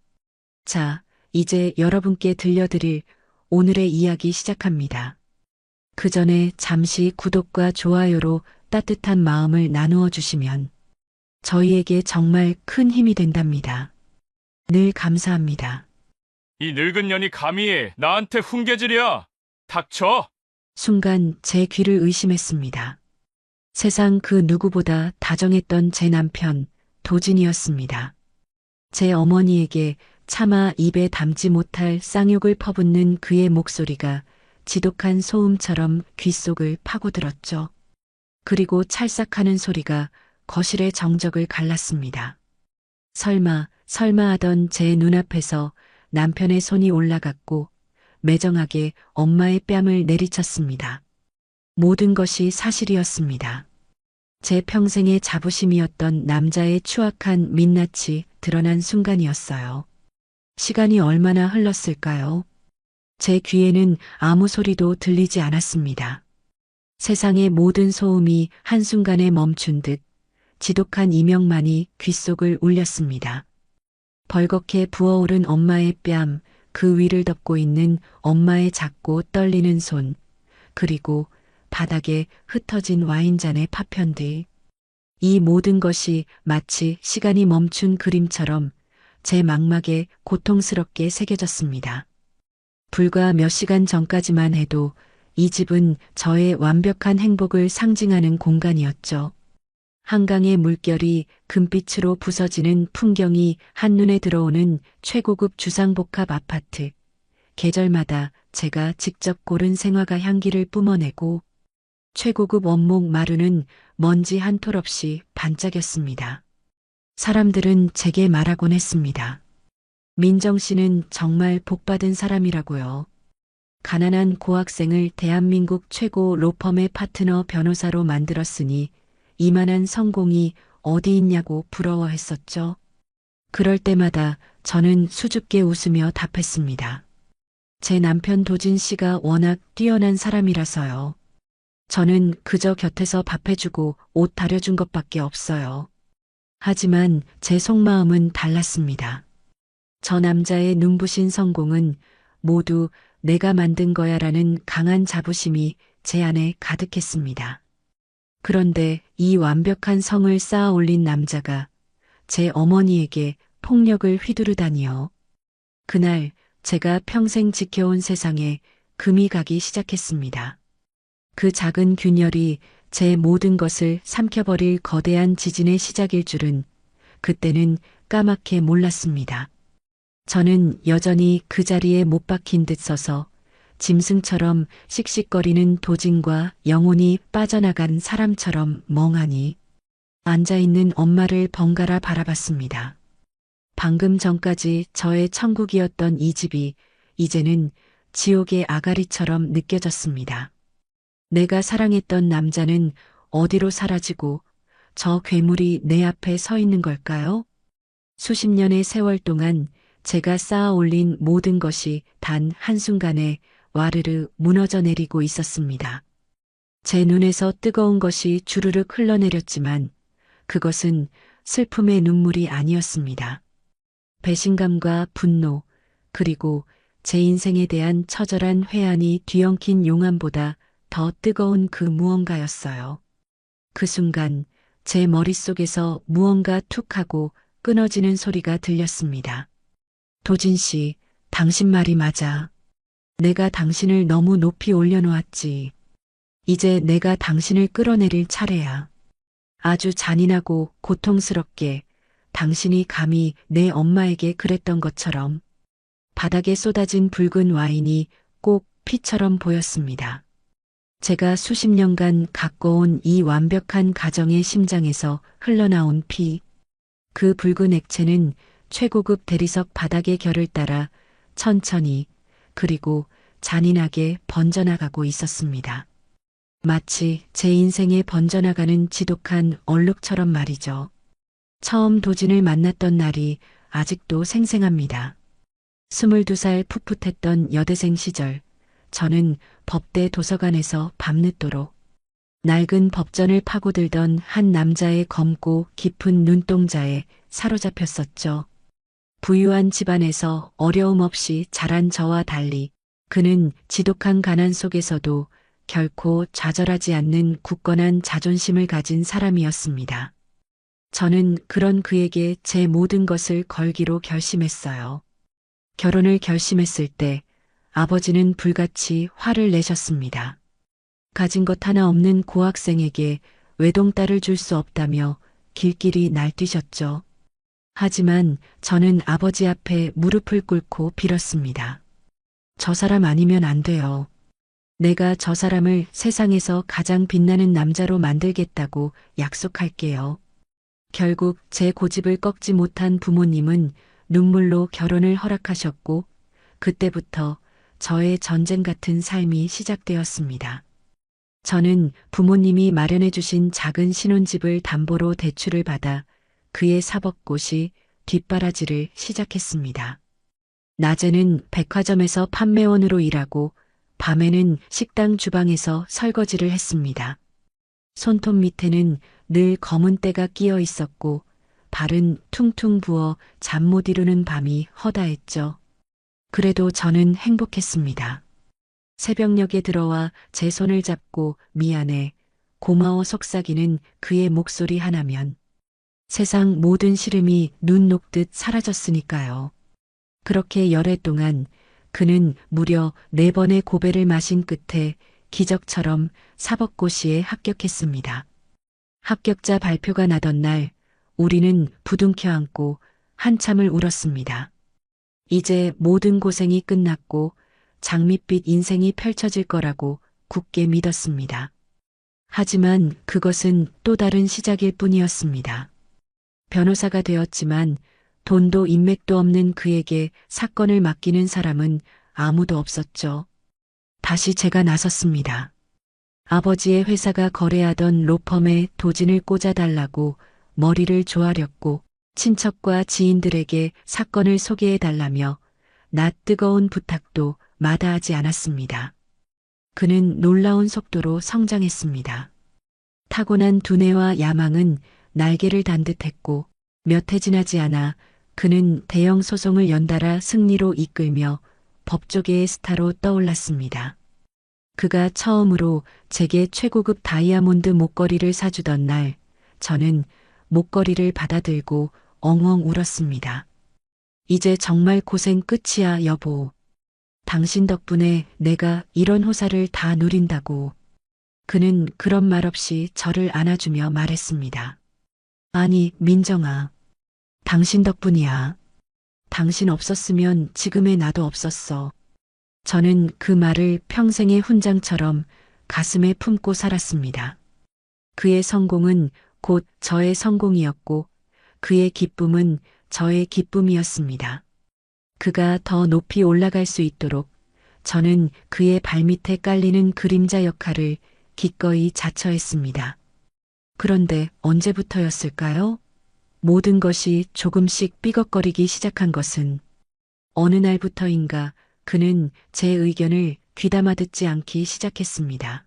자, 이제 여러분께 들려드릴 오늘의 이야기 시작합니다. 그 전에 잠시 구독과 좋아요로 따뜻한 마음을 나누어 주시면 저희에게 정말 큰 힘이 된답니다. 늘 감사합니다. 이 늙은 년이 감히 나한테 훈계질이야. 닥쳐. 순간 제 귀를 의심했습니다. 세상 그 누구보다 다정했던 제 남편, 도진이었습니다. 제 어머니에게 차마 입에 담지 못할 쌍욕을 퍼붓는 그의 목소리가 지독한 소음처럼 귓속을 파고들었죠. 그리고 찰싹하는 소리가 거실의 정적을 갈랐습니다. 설마 하던 제 눈앞에서 남편의 손이 올라갔고 매정하게 엄마의 뺨을 내리쳤습니다. 모든 것이 사실이었습니다. 제 평생의 자부심이었던 남자의 추악한 민낯이 드러난 순간이었어요. 시간이 얼마나 흘렀을까요? 제 귀에는 아무 소리도 들리지 않았습니다. 세상의 모든 소음이 한순간에 멈춘 듯 지독한 이명만이 귓속을 울렸습니다. 벌겋게 부어오른 엄마의 뺨, 그 위를 덮고 있는 엄마의 작고 떨리는 손, 그리고 바닥에 흩어진 와인잔의 파편들. 이 모든 것이 마치 시간이 멈춘 그림처럼 제 망막에 고통스럽게 새겨졌습니다. 불과 몇 시간 전까지만 해도 이 집은 저의 완벽한 행복을 상징하는 공간이었죠. 한강의 물결이 금빛으로 부서지는 풍경이 한눈에 들어오는 최고급 주상복합 아파트. 계절마다 제가 직접 고른 생화가 향기를 뿜어내고 최고급 원목 마루는 먼지 한 톨 없이 반짝였습니다. 사람들은 제게 말하곤 했습니다. 민정 씨는 정말 복받은 사람이라고요. 가난한 고학생을 대한민국 최고 로펌의 파트너 변호사로 만들었으니 이만한 성공이 어디 있냐고 부러워했었죠. 그럴 때마다 저는 수줍게 웃으며 답했습니다. 제 남편 도진 씨가 워낙 뛰어난 사람이라서요. 저는 그저 곁에서 밥해주고 옷 다려준 것밖에 없어요. 하지만 제 속마음은 달랐습니다. 저 남자의 눈부신 성공은 모두 내가 만든 거야라는 강한 자부심이 제 안에 가득했습니다. 그런데 이 완벽한 성을 쌓아 올린 남자가 제 어머니에게 폭력을 휘두르다니요. 그날 제가 평생 지켜온 세상에 금이 가기 시작했습니다. 그 작은 균열이 제 모든 것을 삼켜버릴 거대한 지진의 시작일 줄은 그때는 까맣게 몰랐습니다. 저는 여전히 그 자리에 못 박힌 듯 서서 짐승처럼 씩씩거리는 도진과 영혼이 빠져나간 사람처럼 멍하니 앉아있는 엄마를 번갈아 바라봤습니다. 방금 전까지 저의 천국이었던 이 집이 이제는 지옥의 아가리처럼 느껴졌습니다. 내가 사랑했던 남자는 어디로 사라지고 저 괴물이 내 앞에 서 있는 걸까요? 수십 년의 세월 동안 제가 쌓아 올린 모든 것이 단 한순간에 와르르 무너져 내리고 있었습니다. 제 눈에서 뜨거운 것이 주르륵 흘러내렸지만 그것은 슬픔의 눈물이 아니었습니다. 배신감과 분노, 그리고 제 인생에 대한 처절한 회한이 뒤엉킨 용암보다 더 뜨거운 그 무언가였어요. 그 순간 제 머릿속에서 무언가 툭 하고 끊어지는 소리가 들렸습니다. 도진 씨, 당신 말이 맞아. 내가 당신을 너무 높이 올려놓았지. 이제 내가 당신을 끌어내릴 차례야. 아주 잔인하고 고통스럽게 당신이 감히 내 엄마에게 그랬던 것처럼. 바닥에 쏟아진 붉은 와인이 꼭 피처럼 보였습니다. 제가 수십 년간 가꿔온 이 완벽한 가정의 심장에서 흘러나온 피. 그 붉은 액체는 최고급 대리석 바닥의 결을 따라 천천히 그리고 잔인하게 번져나가고 있었습니다. 마치 제 인생에 번져나가는 지독한 얼룩처럼 말이죠. 처음 도진을 만났던 날이 아직도 생생합니다. 22살 풋풋했던 여대생 시절, 저는 법대 도서관에서 밤늦도록 낡은 법전을 파고들던 한 남자의 검고 깊은 눈동자에 사로잡혔었죠. 부유한 집안에서 어려움 없이 자란 저와 달리 그는 지독한 가난 속에서도 결코 좌절하지 않는 굳건한 자존심을 가진 사람이었습니다. 저는 그런 그에게 제 모든 것을 걸기로 결심했어요. 결혼을 결심했을 때 아버지는 불같이 화를 내셨습니다. 가진 것 하나 없는 고학생에게 외동딸을 줄 수 없다며 길길이 날뛰셨죠. 하지만 저는 아버지 앞에 무릎을 꿇고 빌었습니다. 저 사람 아니면 안 돼요. 내가 저 사람을 세상에서 가장 빛나는 남자로 만들겠다고 약속할게요. 결국 제 고집을 꺾지 못한 부모님은 눈물로 결혼을 허락하셨고, 그때부터 저의 전쟁 같은 삶이 시작되었습니다. 저는 부모님이 마련해 주신 작은 신혼집을 담보로 대출을 받아 그의 사법고시 뒷바라지를 시작했습니다. 낮에는 백화점에서 판매원으로 일하고 밤에는 식당 주방에서 설거지를 했습니다. 손톱 밑에는 늘 검은 때가 끼어 있었고 발은 퉁퉁 부어 잠 못 이루는 밤이 허다했죠. 그래도 저는 행복했습니다. 새벽녘에 들어와 제 손을 잡고 미안해, 고마워 속삭이는 그의 목소리 하나면 세상 모든 시름이 눈 녹듯 사라졌으니까요. 그렇게 열애 동안 그는 무려 4번의 고배를 마신 끝에 기적처럼 사법고시에 합격했습니다. 합격자 발표가 나던 날 우리는 부둥켜 안고 한참을 울었습니다. 이제 모든 고생이 끝났고 장밋빛 인생이 펼쳐질 거라고 굳게 믿었습니다. 하지만 그것은 또 다른 시작일 뿐이었습니다. 변호사가 되었지만 돈도 인맥도 없는 그에게 사건을 맡기는 사람은 아무도 없었죠. 다시 제가 나섰습니다. 아버지의 회사가 거래하던 로펌에 도진을 꽂아달라고 머리를 조아렸고 친척과 지인들에게 사건을 소개해달라며 낯 뜨거운 부탁도 마다하지 않았습니다. 그는 놀라운 속도로 성장했습니다. 타고난 두뇌와 야망은 날개를 단 듯했고 몇 해 지나지 않아 그는 대형 소송을 연달아 승리로 이끌며 법조계의 스타로 떠올랐습니다. 그가 처음으로 제게 최고급 다이아몬드 목걸이를 사주던 날, 저는 목걸이를 받아들고 엉엉 울었습니다. 이제 정말 고생 끝이야, 여보. 당신 덕분에 내가 이런 호사를 다 누린다고. 그는 그런 말 없이 저를 안아주며 말했습니다. 아니, 민정아. 당신 덕분이야. 당신 없었으면 지금의 나도 없었어. 저는 그 말을 평생의 훈장처럼 가슴에 품고 살았습니다. 그의 성공은 곧 저의 성공이었고 그의 기쁨은 저의 기쁨이었습니다. 그가 더 높이 올라갈 수 있도록 저는 그의 발밑에 깔리는 그림자 역할을 기꺼이 자처했습니다. 그런데 언제부터였을까요? 모든 것이 조금씩 삐걱거리기 시작한 것은 어느 날부터인가 그는 제 의견을 귀담아 듣지 않기 시작했습니다.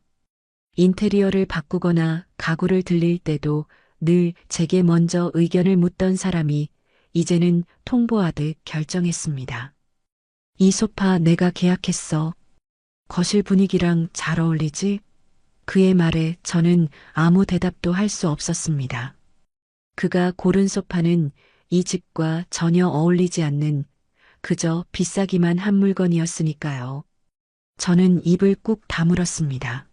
인테리어를 바꾸거나 가구를 들릴 때도 늘 제게 먼저 의견을 묻던 사람이 이제는 통보하듯 결정했습니다. 이 소파 내가 계약했어. 거실 분위기랑 잘 어울리지? 그의 말에 저는 아무 대답도 할 수 없었습니다. 그가 고른 소파는 이 집과 전혀 어울리지 않는 그저 비싸기만 한 물건이었으니까요. 저는 입을 꾹 다물었습니다.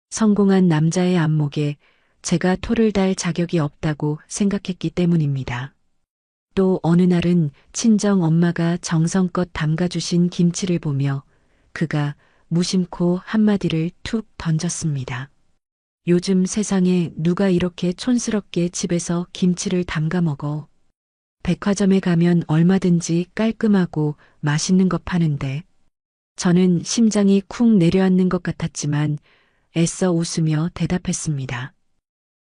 성공한 남자의 안목에 제가 토를 달 자격이 없다고 생각했기 때문입니다. 또 어느 날은 친정 엄마가 정성껏 담가주신 김치를 보며 그가 무심코 한마디를 툭 던졌습니다. 요즘 세상에 누가 이렇게 촌스럽게 집에서 김치를 담가 먹어. 백화점에 가면 얼마든지 깔끔하고 맛있는 거 파는데. 저는 심장이 쿵 내려앉는 것 같았지만 애써 웃으며 대답했습니다.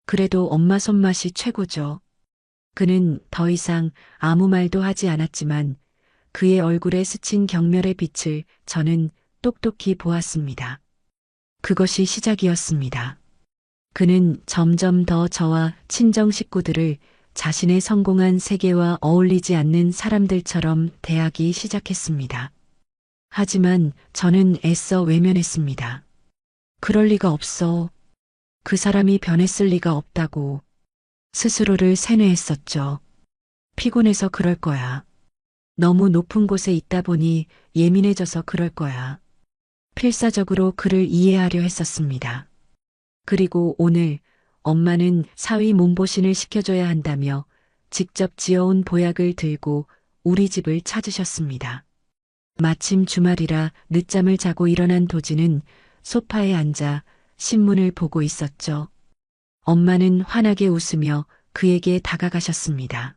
그래도 엄마 손맛이 최고죠. 그는 더 이상 아무 말도 하지 않았지만 그의 얼굴에 스친 경멸의 빛을 저는 똑똑히 보았습니다. 그것이 시작이었습니다. 그는 점점 더 저와 친정 식구들을 자신의 성공한 세계와 어울리지 않는 사람들처럼 대하기 시작했습니다. 하지만 저는 애써 외면했습니다. 그럴 리가 없어. 그 사람이 변했을 리가 없다고 스스로를 세뇌했었죠. 피곤해서 그럴 거야. 너무 높은 곳에 있다 보니 예민해져서 그럴 거야. 필사적으로 그를 이해하려 했었습니다. 그리고 오늘 엄마는 사위 몸보신을 시켜줘야 한다며 직접 지어온 보약을 들고 우리 집을 찾으셨습니다. 마침 주말이라 늦잠을 자고 일어난 도지는 소파에 앉아 신문을 보고 있었죠. 엄마는 환하게 웃으며 그에게 다가가셨습니다.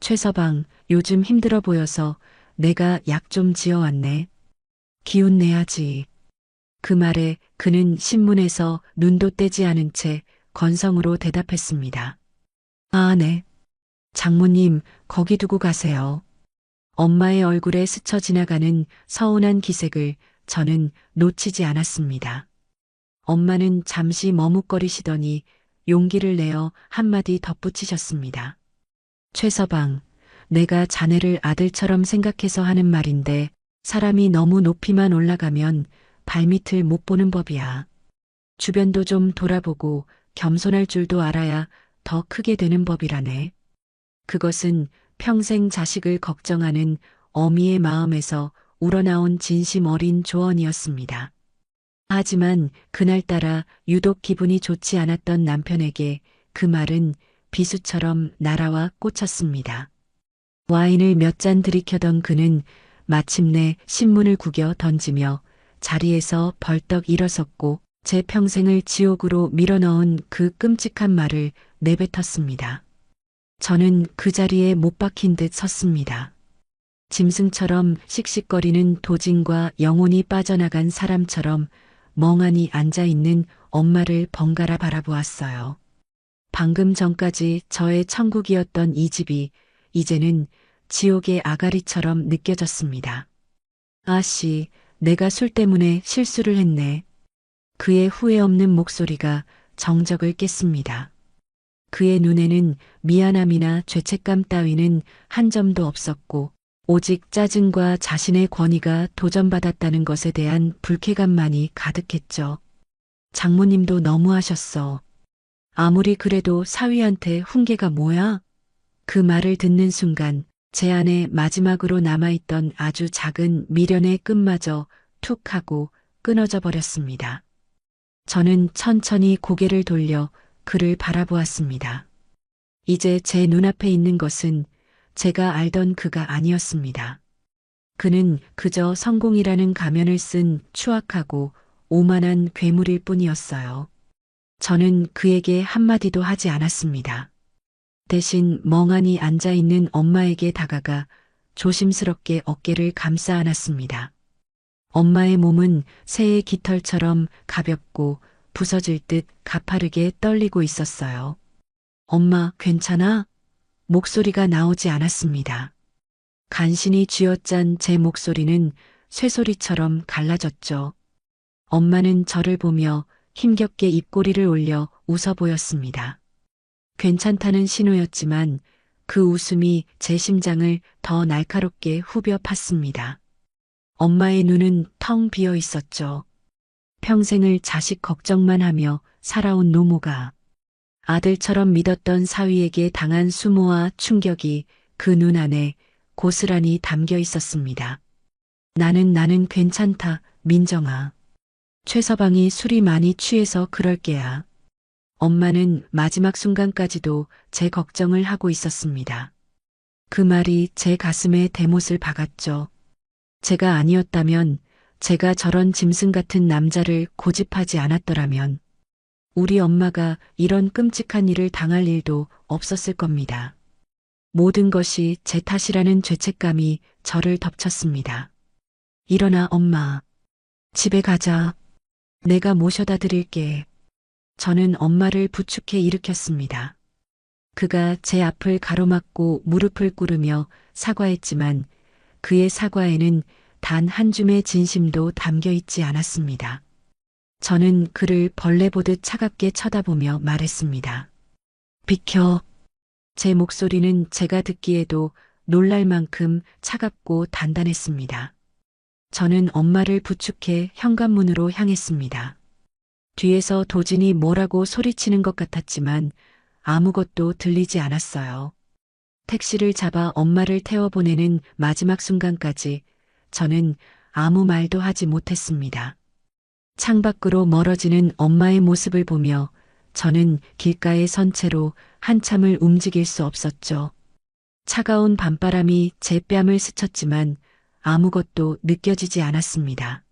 최서방, 요즘 힘들어 보여서 내가 약 좀 지어왔네. 기운 내야지. 그 말에 그는 신문에서 눈도 떼지 않은 채 건성으로 대답했습니다. 아, 네. 장모님, 거기 두고 가세요. 엄마의 얼굴에 스쳐 지나가는 서운한 기색을 저는 놓치지 않았습니다. 엄마는 잠시 머뭇거리시더니 용기를 내어 한마디 덧붙이셨습니다. 최서방, 내가 자네를 아들처럼 생각해서 하는 말인데 사람이 너무 높이만 올라가면 발밑을 못 보는 법이야. 주변도 좀 돌아보고 겸손할 줄도 알아야 더 크게 되는 법이라네. 그것은 평생 자식을 걱정하는 어미의 마음에서 우러나온 진심 어린 조언이었습니다. 하지만 그날따라 유독 기분이 좋지 않았던 남편에게 그 말은 비수처럼 날아와 꽂혔습니다. 와인을 몇 잔 들이켜던 그는 마침내 신문을 구겨 던지며 자리에서 벌떡 일어섰고 제 평생을 지옥으로 밀어넣은 그 끔찍한 말을 내뱉었습니다. 저는 그 자리에 못 박힌 듯 섰습니다. 짐승처럼 씩씩거리는 도진과 영혼이 빠져나간 사람처럼 멍하니 앉아있는 엄마를 번갈아 바라보았어요. 방금 전까지 저의 천국이었던 이 집이 이제는 지옥의 아가리처럼 느껴졌습니다. 아씨, 내가 술 때문에 실수를 했네. 그의 후회 없는 목소리가 정적을 깼습니다. 그의 눈에는 미안함이나 죄책감 따위는 한 점도 없었고 오직 짜증과 자신의 권위가 도전받았다는 것에 대한 불쾌감만이 가득했죠. 장모님도 너무하셨어. 아무리 그래도 사위한테 훈계가 뭐야? 그 말을 듣는 순간 제 안에 마지막으로 남아있던 아주 작은 미련의 끈마저 툭 하고 끊어져 버렸습니다. 저는 천천히 고개를 돌려 그를 바라보았습니다. 이제 제 눈앞에 있는 것은 제가 알던 그가 아니었습니다. 그는 그저 성공이라는 가면을 쓴 추악하고 오만한 괴물일 뿐이었어요. 저는 그에게 한마디도 하지 않았습니다. 대신 멍하니 앉아있는 엄마에게 다가가 조심스럽게 어깨를 감싸 안았습니다. 엄마의 몸은 새의 깃털처럼 가볍고 부서질 듯 가파르게 떨리고 있었어요. 엄마, 괜찮아? 목소리가 나오지 않았습니다. 간신히 쥐어짠 제 목소리는 쇠소리처럼 갈라졌죠. 엄마는 저를 보며 힘겹게 입꼬리를 올려 웃어 보였습니다. 괜찮다는 신호였지만 그 웃음이 제 심장을 더 날카롭게 후벼 팠습니다. 엄마의 눈은 텅 비어 있었죠. 평생을 자식 걱정만 하며 살아온 노모가 아들처럼 믿었던 사위에게 당한 수모와 충격이 그 눈 안에 고스란히 담겨 있었습니다. 나는 괜찮다, 민정아. 최서방이 술이 많이 취해서 그럴 게야. 엄마는 마지막 순간까지도 제 걱정을 하고 있었습니다. 그 말이 제 가슴에 대못을 박았죠. 제가 아니었다면, 제가 저런 짐승 같은 남자를 고집하지 않았더라면, 우리 엄마가 이런 끔찍한 일을 당할 일도 없었을 겁니다. 모든 것이 제 탓이라는 죄책감이 저를 덮쳤습니다. 일어나, 엄마. 집에 가자. 내가 모셔다 드릴게. 저는 엄마를 부축해 일으켰습니다. 그가 제 앞을 가로막고 무릎을 꿇으며 사과했지만 그의 사과에는 단 한 줌의 진심도 담겨 있지 않았습니다. 저는 그를 벌레 보듯 차갑게 쳐다보며 말했습니다. 비켜. 제 목소리는 제가 듣기에도 놀랄 만큼 차갑고 단단했습니다. 저는 엄마를 부축해 현관문으로 향했습니다. 뒤에서 도진이 뭐라고 소리치는 것 같았지만 아무것도 들리지 않았어요. 택시를 잡아 엄마를 태워보내는 마지막 순간까지 저는 아무 말도 하지 못했습니다. 창밖으로 멀어지는 엄마의 모습을 보며 저는 길가에 선 채로 한참을 움직일 수 없었죠. 차가운 밤바람이 제 뺨을 스쳤지만 아무것도 느껴지지 않았습니다.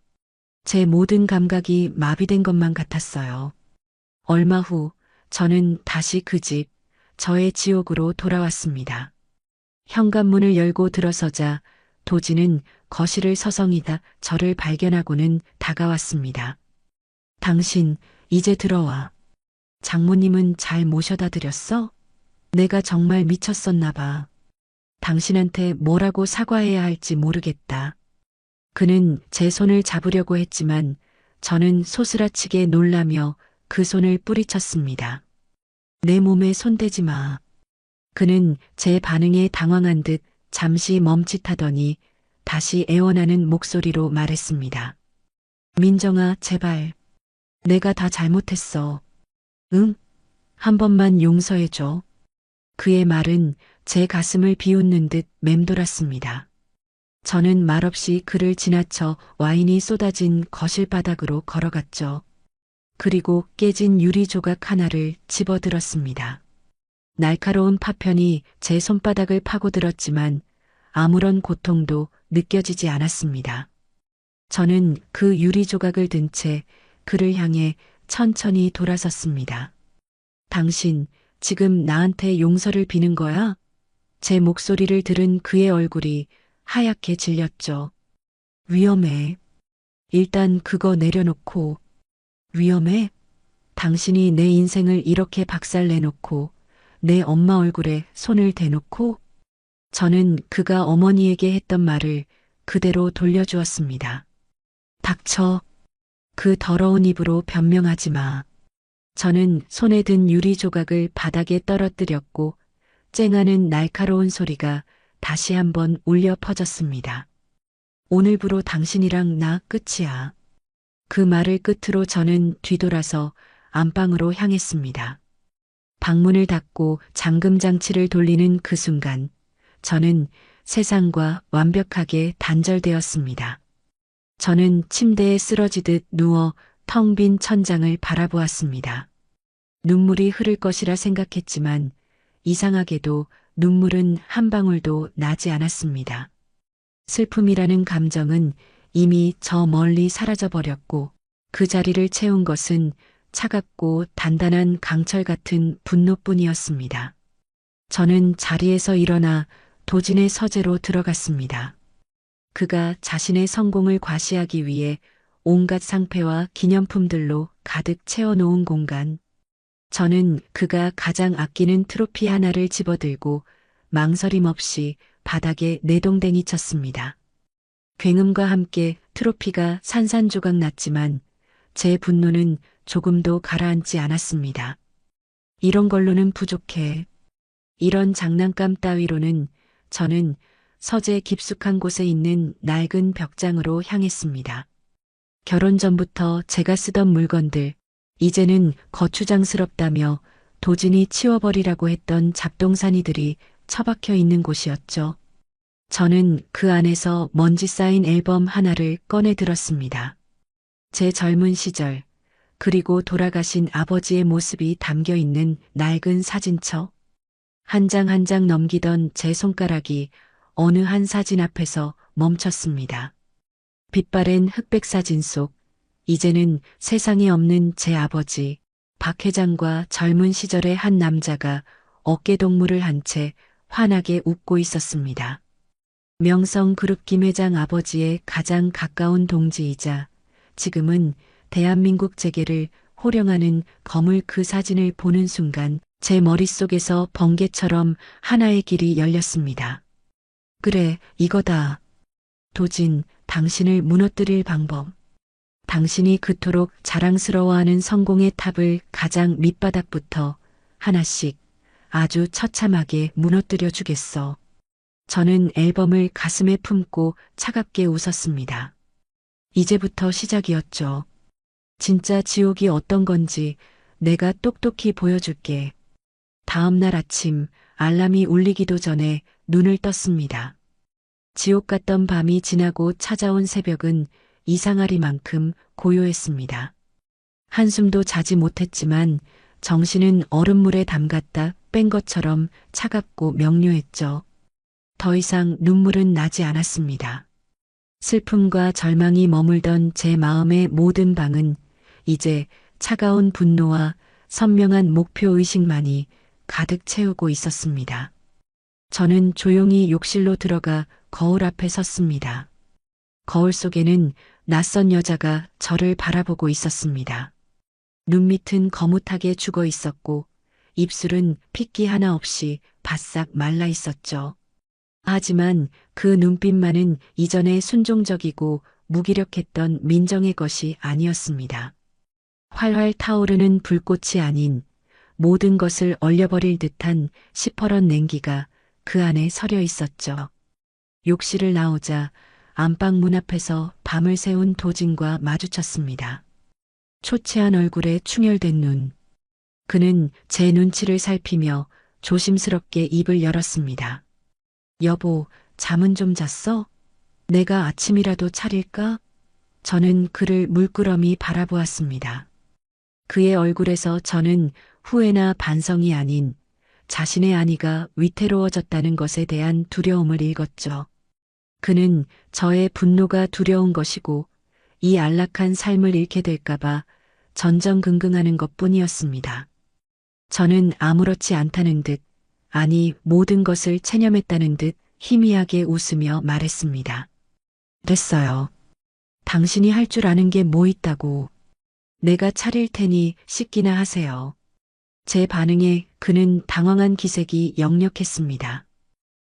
제 모든 감각이 마비된 것만 같았어요. 얼마 후 저는 다시 그 집, 저의 지옥으로 돌아왔습니다. 현관문을 열고 들어서자 도진은 거실을 서성이다 저를 발견하고는 다가왔습니다. 당신, 이제 들어와. 장모님은 잘 모셔다 드렸어? 내가 정말 미쳤었나 봐. 당신한테 뭐라고 사과해야 할지 모르겠다. 그는 제 손을 잡으려고 했지만 저는 소스라치게 놀라며 그 손을 뿌리쳤습니다. 내 몸에 손대지 마. 그는 제 반응에 당황한 듯 잠시 멈칫하더니 다시 애원하는 목소리로 말했습니다. 민정아, 제발. 내가 다 잘못했어. 응? 한 번만 용서해줘. 그의 말은 제 가슴을 비웃는 듯 맴돌았습니다. 저는 말없이 그를 지나쳐 와인이 쏟아진 거실 바닥으로 걸어갔죠. 그리고 깨진 유리 조각 하나를 집어들었습니다. 날카로운 파편이 제 손바닥을 파고들었지만 아무런 고통도 느껴지지 않았습니다. 저는 그 유리 조각을 든 채 그를 향해 천천히 돌아섰습니다. 당신, 지금 나한테 용서를 비는 거야? 제 목소리를 들은 그의 얼굴이 하얗게 질렸죠. 위험해. 일단 그거 내려놓고. 위험해? 당신이 내 인생을 이렇게 박살내놓고 내 엄마 얼굴에 손을 대놓고? 저는 그가 어머니에게 했던 말을 그대로 돌려주었습니다. 닥쳐. 그 더러운 입으로 변명하지 마. 저는 손에 든 유리 조각을 바닥에 떨어뜨렸고 쨍하는 날카로운 소리가 다시 한번 울려 퍼졌습니다. 오늘부로 당신이랑 나 끝이야. 그 말을 끝으로 저는 뒤돌아서 안방으로 향했습니다. 방문을 닫고 잠금 장치를 돌리는 그 순간 저는 세상과 완벽하게 단절되었습니다. 저는 침대에 쓰러지듯 누워 텅 빈 천장을 바라보았습니다. 눈물이 흐를 것이라 생각했지만 이상하게도 눈물은 한 방울도 나지 않았습니다. 슬픔이라는 감정은 이미 저 멀리 사라져버렸고 그 자리를 채운 것은 차갑고 단단한 강철 같은 분노뿐이었습니다. 저는 자리에서 일어나 도진의 서재로 들어갔습니다. 그가 자신의 성공을 과시하기 위해 온갖 상패와 기념품들로 가득 채워놓은 공간. 저는 그가 가장 아끼는 트로피 하나를 집어들고 망설임 없이 바닥에 내동댕이 쳤습니다. 굉음과 함께 트로피가 산산조각 났지만 제 분노는 조금도 가라앉지 않았습니다. 이런 걸로는 부족해. 이런 장난감 따위로는 저는 서재 깊숙한 곳에 있는 낡은 벽장으로 향했습니다. 결혼 전부터 제가 쓰던 물건들, 이제는 거추장스럽다며 도진이 치워버리라고 했던 잡동사니들이 처박혀 있는 곳이었죠. 저는 그 안에서 먼지 쌓인 앨범 하나를 꺼내 들었습니다. 제 젊은 시절, 그리고 돌아가신 아버지의 모습이 담겨 있는 낡은 사진첩. 한 장 한 장 넘기던 제 손가락이 어느 한 사진 앞에서 멈췄습니다. 빛바랜 흑백 사진 속 이제는 세상에 없는 제 아버지 박 회장과 젊은 시절의 한 남자가 어깨동무를 한 채 환하게 웃고 있었습니다. 명성그룹 김 회장 아버지의 가장 가까운 동지이자 지금은 대한민국 재계를 호령하는 거물 그 사진을 보는 순간 제 머릿속에서 번개처럼 하나의 길이 열렸습니다. 그래, 이거다. 도진, 당신을 무너뜨릴 방법. 당신이 그토록 자랑스러워하는 성공의 탑을 가장 밑바닥부터 하나씩 아주 처참하게 무너뜨려 주겠어. 저는 앨범을 가슴에 품고 차갑게 웃었습니다. 이제부터 시작이었죠. 진짜 지옥이 어떤 건지 내가 똑똑히 보여줄게. 다음 날 아침 알람이 울리기도 전에 눈을 떴습니다. 지옥 같던 밤이 지나고 찾아온 새벽은 이상하리만큼 고요했습니다. 한숨도 자지 못했지만 정신은 얼음물에 담갔다 뺀 것처럼 차갑고 명료했죠. 더 이상 눈물은 나지 않았습니다. 슬픔과 절망이 머물던 제 마음의 모든 방은 이제 차가운 분노와 선명한 목표의식만이 가득 채우고 있었습니다. 저는 조용히 욕실로 들어가 거울 앞에 섰습니다. 거울 속에는 낯선 여자가 저를 바라보고 있었습니다. 눈밑은 거뭇하게 죽어 있었고 입술은 핏기 하나 없이 바싹 말라 있었죠. 하지만 그 눈빛만은 이전에 순종적이고 무기력했던 민정의 것이 아니었습니다. 활활 타오르는 불꽃이 아닌 모든 것을 얼려버릴 듯한 시퍼런 냉기가 그 안에 서려 있었죠. 욕실을 나오자 안방 문 앞에서 밤을 새운 도진과 마주쳤습니다. 초췌한 얼굴에 충혈된 눈. 그는 제 눈치를 살피며 조심스럽게 입을 열었습니다. 여보, 잠은 좀 잤어? 내가 아침이라도 차릴까? 저는 그를 물끄러미 바라보았습니다. 그의 얼굴에서 저는 후회나 반성이 아닌 자신의 아내가 위태로워졌다는 것에 대한 두려움을 읽었죠. 그는 저의 분노가 두려운 것이고 이 안락한 삶을 잃게 될까봐 전전긍긍하는 것뿐이었습니다. 저는 아무렇지 않다는 듯, 아니 모든 것을 체념했다는 듯 희미하게 웃으며 말했습니다. 됐어요. 당신이 할 줄 아는 게 뭐 있다고. 내가 차릴 테니 씻기나 하세요. 제 반응에 그는 당황한 기색이 역력했습니다.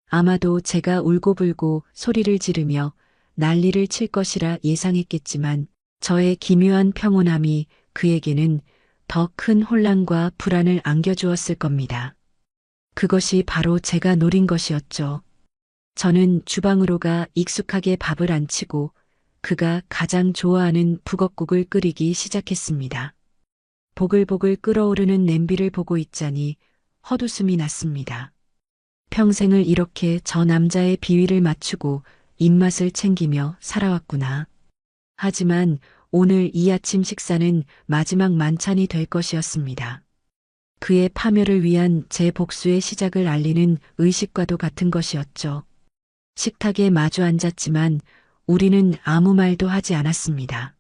아마도 제가 울고불고 소리를 지르며 난리를 칠 것이라 예상했겠지만 저의 기묘한 평온함이 그에게는 더 큰 혼란과 불안을 안겨주었을 겁니다. 그것이 바로 제가 노린 것이었죠. 저는 주방으로 가 익숙하게 밥을 안 치고 그가 가장 좋아하는 북엇국을 끓이기 시작했습니다. 보글보글 끓어오르는 냄비를 보고 있자니 헛웃음이 났습니다. 평생을 이렇게 저 남자의 비위를 맞추고 입맛을 챙기며 살아왔구나. 하지만 오늘 이 아침 식사는 마지막 만찬이 될 것이었습니다. 그의 파멸을 위한 제 복수의 시작을 알리는 의식과도 같은 것이었죠. 식탁에 마주 앉았지만 우리는 아무 말도 하지 않았습니다.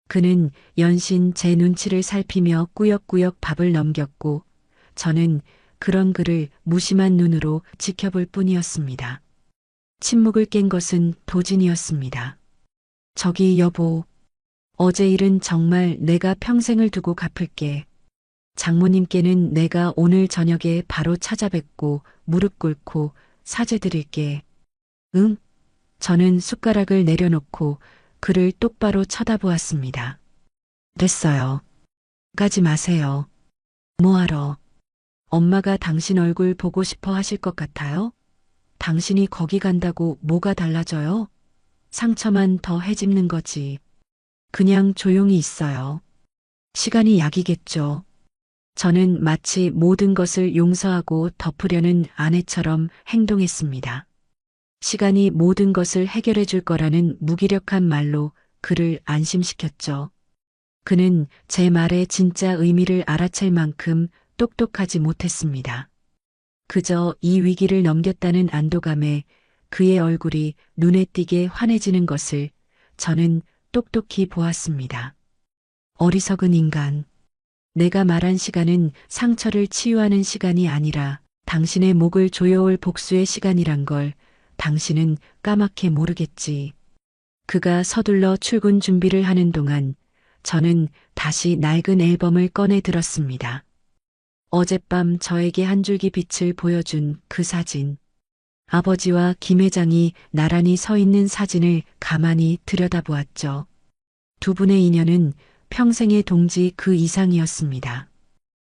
그는 연신 제 눈치를 살피며 꾸역꾸역 밥을 넘겼고 저는 그런 그를 무심한 눈으로 지켜볼 뿐이었습니다. 침묵을 깬 것은 도진이었습니다. 저기 여보, 어제 일은 정말 내가 평생을 두고 갚을게. 장모님께는 내가 오늘 저녁에 바로 찾아뵙고 무릎 꿇고 사죄드릴게. 응? 저는 숟가락을 내려놓고 그를 똑바로 쳐다보았습니다. 됐어요. 가지 마세요. 뭐하러? 엄마가 당신 얼굴 보고 싶어 하실 것 같아요? 당신이 거기 간다고 뭐가 달라져요? 상처만 더 해집는 거지. 그냥 조용히 있어요. 시간이 약이겠죠. 저는 마치 모든 것을 용서하고 덮으려는 아내처럼 행동했습니다. 시간이 모든 것을 해결해 줄 거라는 무기력한 말로 그를 안심시켰죠. 그는 제 말의 진짜 의미를 알아챌 만큼 똑똑하지 못했습니다. 그저 이 위기를 넘겼다는 안도감에 그의 얼굴이 눈에 띄게 환해지는 것을 저는 똑똑히 보았습니다. 어리석은 인간. 내가 말한 시간은 상처를 치유하는 시간이 아니라 당신의 목을 조여올 복수의 시간이란 걸 당신은 까맣게 모르겠지. 그가 서둘러 출근 준비를 하는 동안 저는 다시 낡은 앨범을 꺼내 들었습니다. 어젯밤 저에게 한 줄기 빛을 보여준 그 사진. 아버지와 김 회장이 나란히 서 있는 사진을 가만히 들여다보았죠. 두 분의 인연은 평생의 동지 그 이상이었습니다.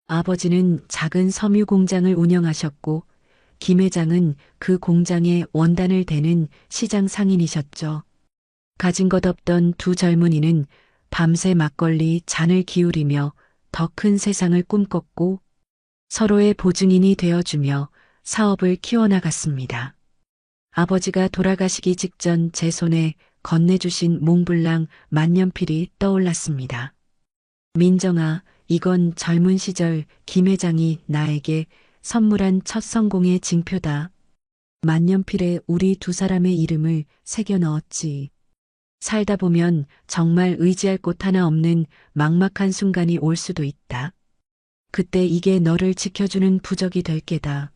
아버지는 작은 섬유 공장을 운영하셨고 김 회장은 그 공장의 원단을 대는 시장 상인이셨죠. 가진 것 없던 두 젊은이는 밤새 막걸리 잔을 기울이며 더 큰 세상을 꿈꿨고 서로의 보증인이 되어주며 사업을 키워나갔습니다. 아버지가 돌아가시기 직전 제 손에 건네주신 몽블랑 만년필이 떠올랐습니다. 민정아, 이건 젊은 시절 김 회장이 나에게 선물한 첫 성공의 징표다. 만년필에 우리 두 사람의 이름을 새겨 넣었지. 살다 보면 정말 의지할 곳 하나 없는 막막한 순간이 올 수도 있다. 그때 이게 너를 지켜주는 부적이 될 게다.